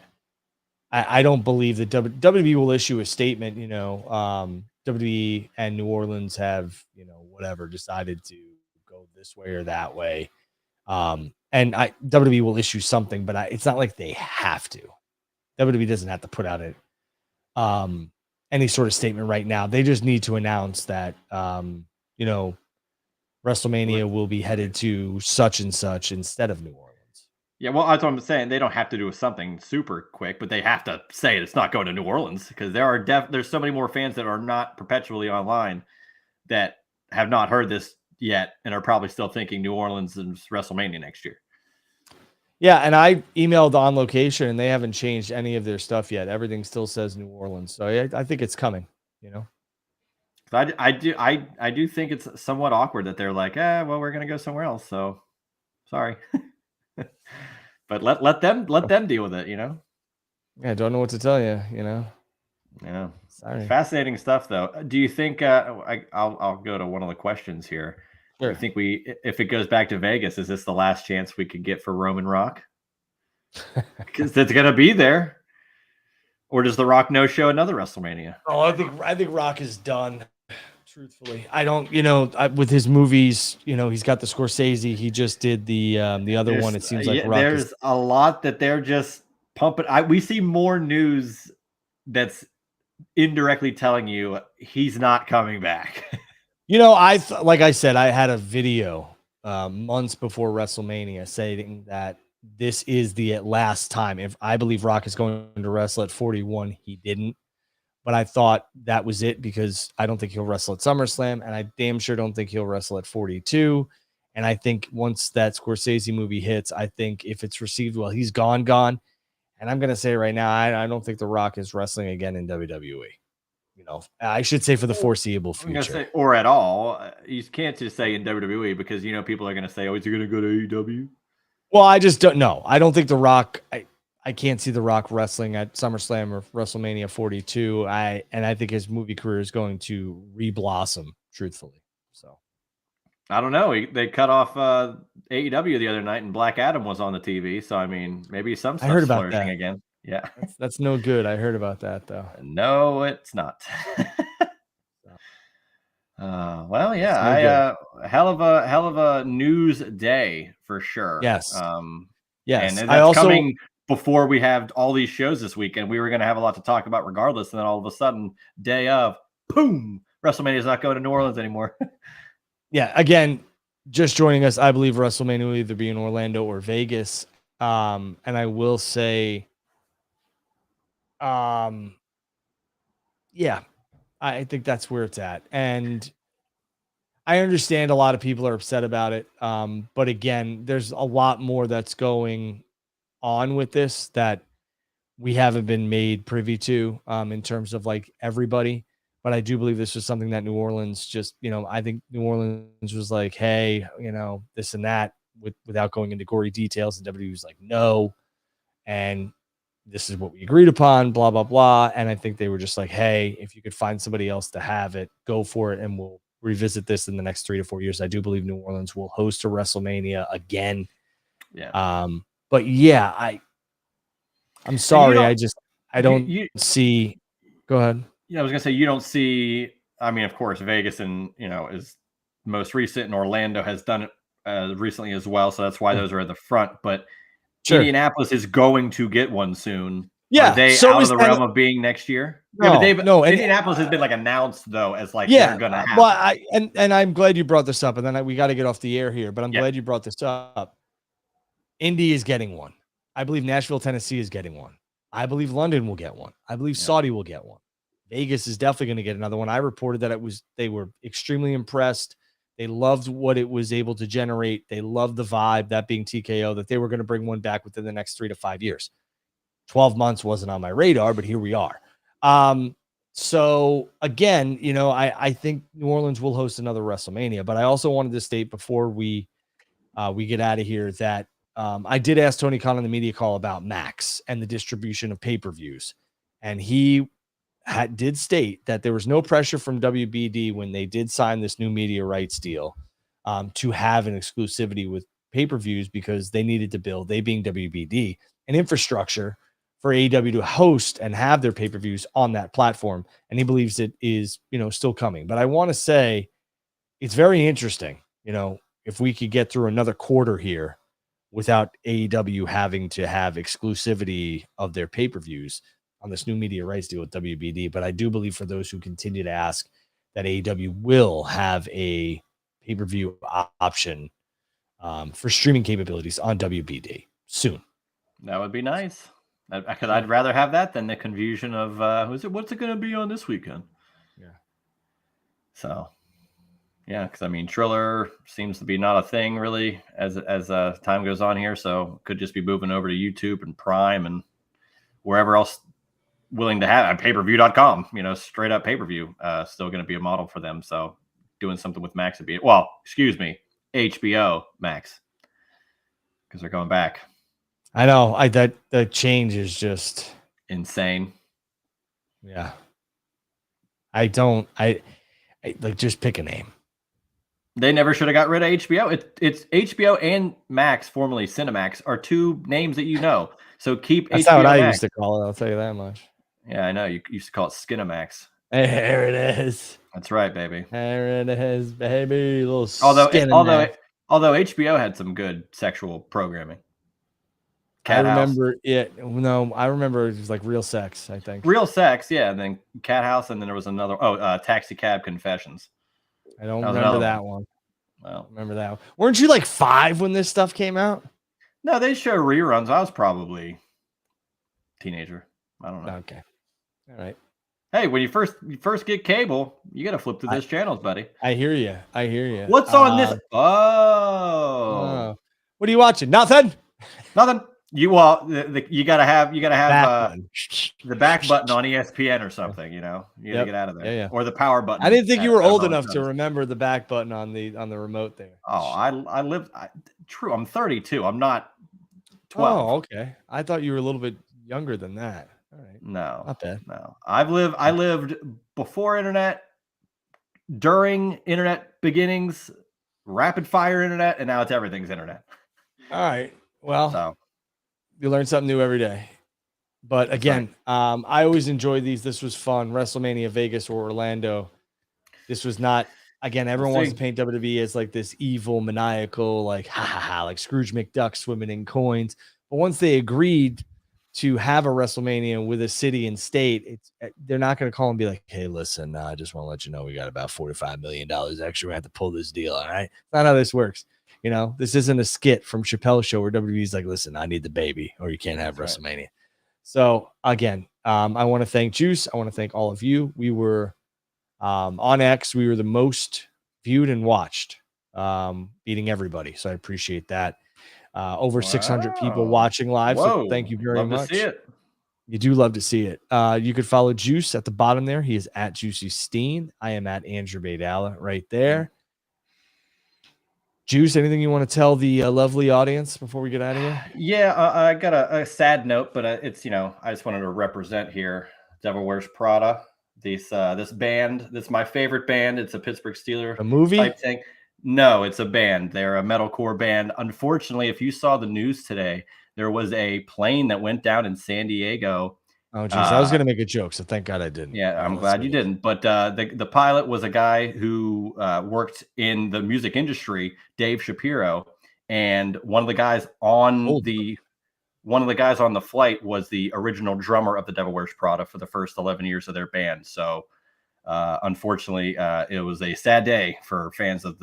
don't believe that WWE will issue a statement. WWE and New Orleans have, whatever, decided to go this way or that way. And WWE will issue something, but it's not like they have to. WWE doesn't have to put out any sort of statement right now. They just need to announce that, WrestleMania will be headed to such and such instead of New Orleans. Yeah, well, that's what I'm saying. They don't have to do something super quick, but they have to say it's not going to New Orleans because there's so many more fans that are not perpetually online that have not heard this yet and are probably still thinking New Orleans and WrestleMania next year. Yeah, and I emailed On Location and they haven't changed any of their stuff yet. Everything still says New Orleans. So I think it's coming, I do think it's somewhat awkward that they're like, well, we're gonna go somewhere else. So sorry, but let them deal with it. Yeah, I don't know what to tell you. Yeah. Sorry. Fascinating stuff, though. Do you think? I'll go to one of the questions here. Do you Sure. think if it goes back to Vegas, is this the last chance we could get for Roman Rock? Because it's gonna be there. Or does The Rock no show another WrestleMania? Oh, I think Rock is done. Truthfully, I don't. With his movies, he's got the Scorsese. He just did the other one. It seems like Rock is. There's a lot that they're just pumping. We see more news that's indirectly telling you he's not coming back. Like I said, I had a video months before WrestleMania saying that this is the last time. If I believe Rock is going to wrestle at 41, he didn't. But I thought that was it because I don't think he'll wrestle at SummerSlam, and I damn sure don't think he'll wrestle at 42. And I think once that Scorsese movie hits, I think if it's received well, he's gone. And I'm going to say right now, I don't think The Rock is wrestling again in WWE. I should say for the foreseeable future. Or at all. You can't just say in WWE because, people are going to say, oh, is he going to go to AEW? Well, I just don't know. I don't think The Rock, I can't see The Rock wrestling at SummerSlam or WrestleMania 42. I think his movie career is going to re-blossom, truthfully. So I don't know. They cut off AEW the other night, and Black Adam was on the TV. So I mean, maybe some stuff's flourishing again. Yeah, that's no good. I heard about that though. No, it's not. Well, yeah, hell of a news day for sure. Yes. Yes, and that's coming before we have all these shows this weekend. We were going to have a lot to talk about regardless, and then all of a sudden, day of, boom, WrestleMania is not going to New Orleans anymore. Yeah, again, just joining us, I believe WrestleMania will either be in Orlando or Vegas. And I will say, yeah, I think that's where it's at. And I understand a lot of people are upset about it. But again, there's a lot more that's going on with this that we haven't been made privy to in terms of like everybody. But I do believe this was something that New Orleans just, I think New Orleans was like, hey, this and that without going into gory details. And WWE was like, no. And this is what we agreed upon, blah, blah, blah. And I think they were just like, hey, if you could find somebody else to have it, go for it. And we'll revisit this in the next 3 to 4 years. I do believe New Orleans will host a WrestleMania again. Yeah. But yeah, I'm sorry. I don't see. Go ahead. Yeah, I was gonna say you don't see. I mean, of course, Vegas and is most recent, and Orlando has done it recently as well. So that's why those are at the front. But Indianapolis is going to get one soon. Yeah, are they out of the realm of being next year? No, yeah, but Indianapolis has been like announced though as like they're gonna happen. Well, and I'm glad you brought this up, and then we got to get off the air here. But I'm glad you brought this up. Indy is getting one. I believe Nashville, Tennessee is getting one. I believe London will get one. I believe Saudi will get one. Vegas is definitely going to get another one. I reported that they were extremely impressed. They loved what it was able to generate. They loved the vibe, that being TKO, that they were going to bring one back within the next 3 to 5 years. 12 months wasn't on my radar, but here we are. So again, I think New Orleans will host another WrestleMania, but I also wanted to state before we get out of here that I did ask Tony Khan on the media call about Max and the distribution of pay-per-views. And he did state that there was no pressure from WBD when they did sign this new media rights deal to have an exclusivity with pay-per-views because they needed to build, they being WBD, an infrastructure for AEW to host and have their pay-per-views on that platform. And he believes it is, still coming. But I want to say it's very interesting, if we could get through another quarter here without AEW having to have exclusivity of their pay-per-views on this new media rights deal with WBD. But I do believe for those who continue to ask that AEW will have a pay-per-view option for streaming capabilities on WBD soon. That would be nice. Because I'd rather have that than the confusion of what's it going to be on this weekend? Yeah. So, yeah, because I mean, Triller seems to be not a thing really as time goes on here. So could just be moving over to YouTube and Prime and wherever else willing to have pay-per-view.com, straight up pay-per-view, still going to be a model for them. So doing something with Max would be, HBO Max, because they're going back. I know that the change is just insane. Yeah. I don't. I like just pick a name. They never should have got rid of HBO. It's HBO and Max, formerly Cinemax, are two names that you know. So keep That's HBO not what I Max. used to call it. I'll tell you that much. Yeah, I know. You used to call it Skinemax. There it is. That's right, baby. There it is, baby. Little Although Skinemax. HBO had some good sexual programming. I Cat House. remember it. No, I remember it was like Real Sex, I think. Real Sex, yeah, and then Cat House, and then there was another. Taxi Cab Confessions. I don't remember that one. Well, remember that one. Weren't you like 5 when this stuff came out? No, they show reruns. I was probably teenager. I don't know. Okay. All right. Hey, when you first get cable, you got to flip through those channels, buddy. I hear you. I hear you. What's on this? Oh. What are you watching? Nothing. Nothing. You gotta have the back button on ESPN or something. You know, you gotta get out of there. Yeah. Or the power button. I didn't think you were old enough to remember the back button on the remote there. Oh, true. I'm 32. I'm not 12. Oh, okay. I thought you were a little bit younger than that. All right. No, not bad. No, I lived before internet, during internet beginnings, rapid fire internet, and now it's everything's internet. All right. Well, you learn something new every day. But again, I always enjoy these. This was fun. WrestleMania Vegas or Orlando. This was not. Again, everyone wants to paint WWE as like this evil, maniacal, like ha ha ha, like Scrooge McDuck swimming in coins. But once they agreed to have a WrestleMania with a city and state, they're not going to call and be like, "Hey, listen, I just want to let you know we got about $45 million extra. We have to pull this deal. All right, not how this works. You know, this isn't a skit from Chappelle's show where WWE's like, "Listen, I need the baby, or you can't have WrestleMania." Right. So again, I want to thank Juice. I want to thank all of you. We were on X. We were the most viewed and watched, beating everybody. So I appreciate that. Over 600 people watching live. So thank you very much. To see it. You do love to see it. You could follow Juice at the bottom there. He is at Juicy Steen. I am at Andrew Baydala right there. Juice, anything you want to tell the lovely audience before we get out of here? Yeah, I got a sad note, but it's, I just wanted to represent here Devil Wears Prada. This band, this is my favorite band. It's a Pittsburgh Steelers movie type thing. No, it's a band. They're a metalcore band. Unfortunately, if you saw the news today, there was a plane that went down in San Diego. Oh, geez. I was going to make a joke, so thank God I didn't. Yeah, I'm glad you didn't. But the pilot was a guy who worked in the music industry, Dave Shapiro, and one of the guys on the flight was the original drummer of the Devil Wears Prada for the first 11 years of their band. So, unfortunately, it was a sad day for fans of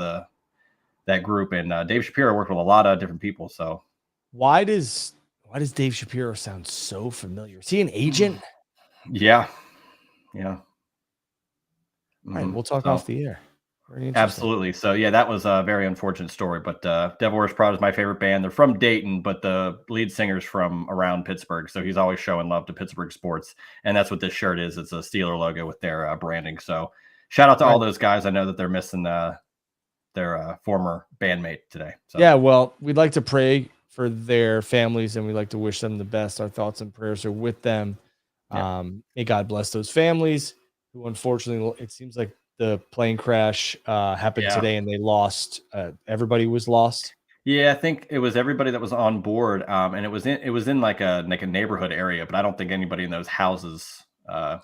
that group. And Dave Shapiro worked with a lot of different people. So, why does Dave Shapiro sound so familiar? Is he an agent? Yeah. All right, we'll talk off the air. Absolutely. So yeah, that was a very unfortunate story. But Devil Wears Prada is my favorite band. They're from Dayton, but the lead singer's from around Pittsburgh, so he's always showing love to Pittsburgh sports, and that's what this shirt is. It's a Steeler logo with their branding. So shout out to all those guys. I know that they're missing their former bandmate today. So. Yeah, well, we'd like to pray for their families, and we'd like to wish them the best. Our thoughts and prayers are with them. Yeah. May God bless those families who, unfortunately, it seems like the plane crash happened today, and they lost. Everybody was lost. Yeah, I think it was everybody that was on board, and it was in like a neighborhood area, but I don't think anybody in those houses got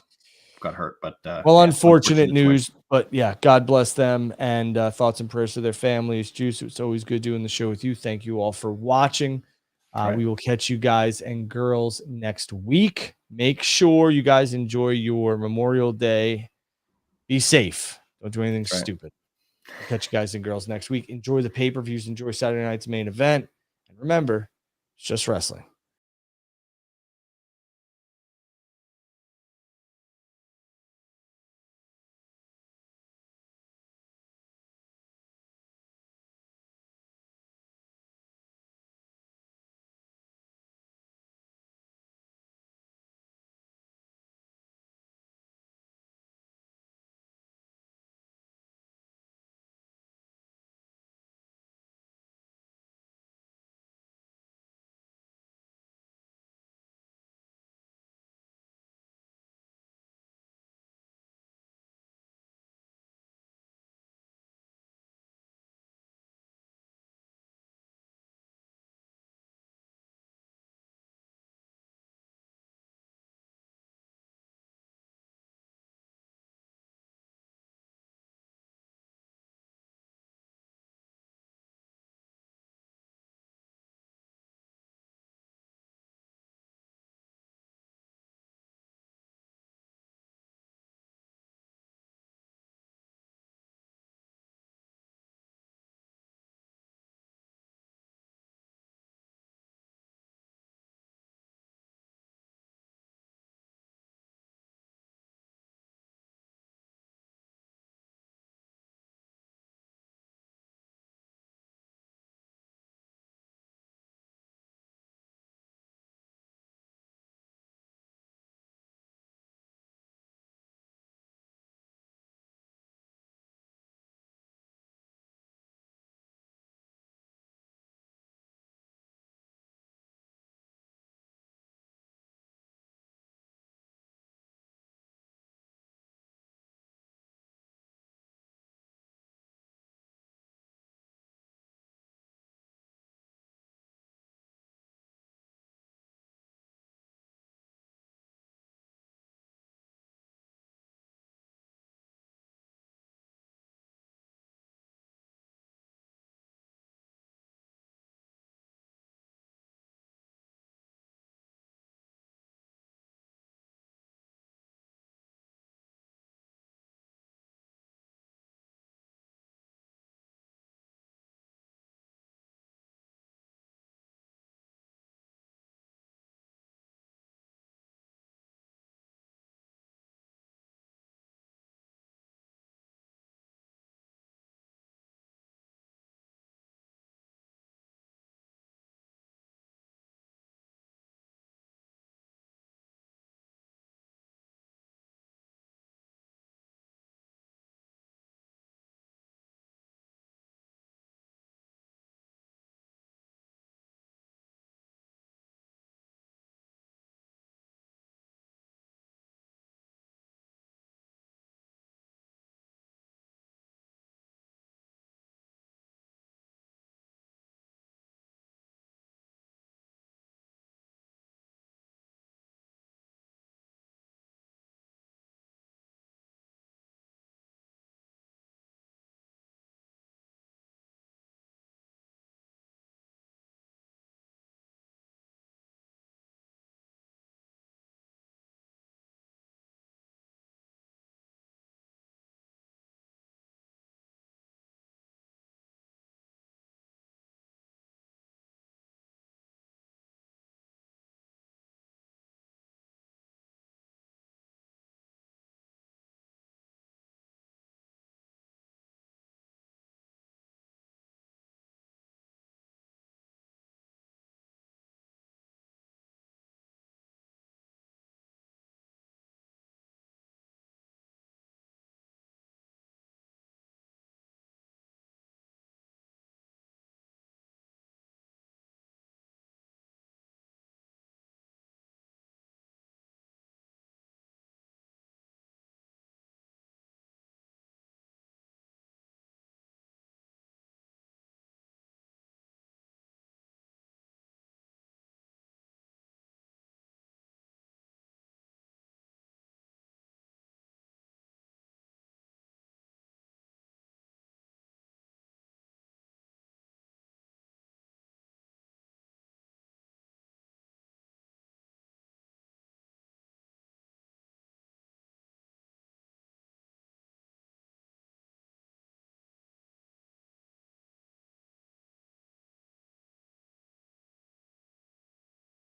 hurt. But unfortunate news. But yeah, God bless them, and thoughts and prayers to their families. Juice, it's always good doing the show with you. Thank you all for watching. We will catch you guys and girls next week. Make sure you guys enjoy your Memorial Day. Be safe. Don't do anything stupid. I'll catch you guys and girls next week. Enjoy the pay-per-views. Enjoy Saturday night's main event. And remember, it's just wrestling.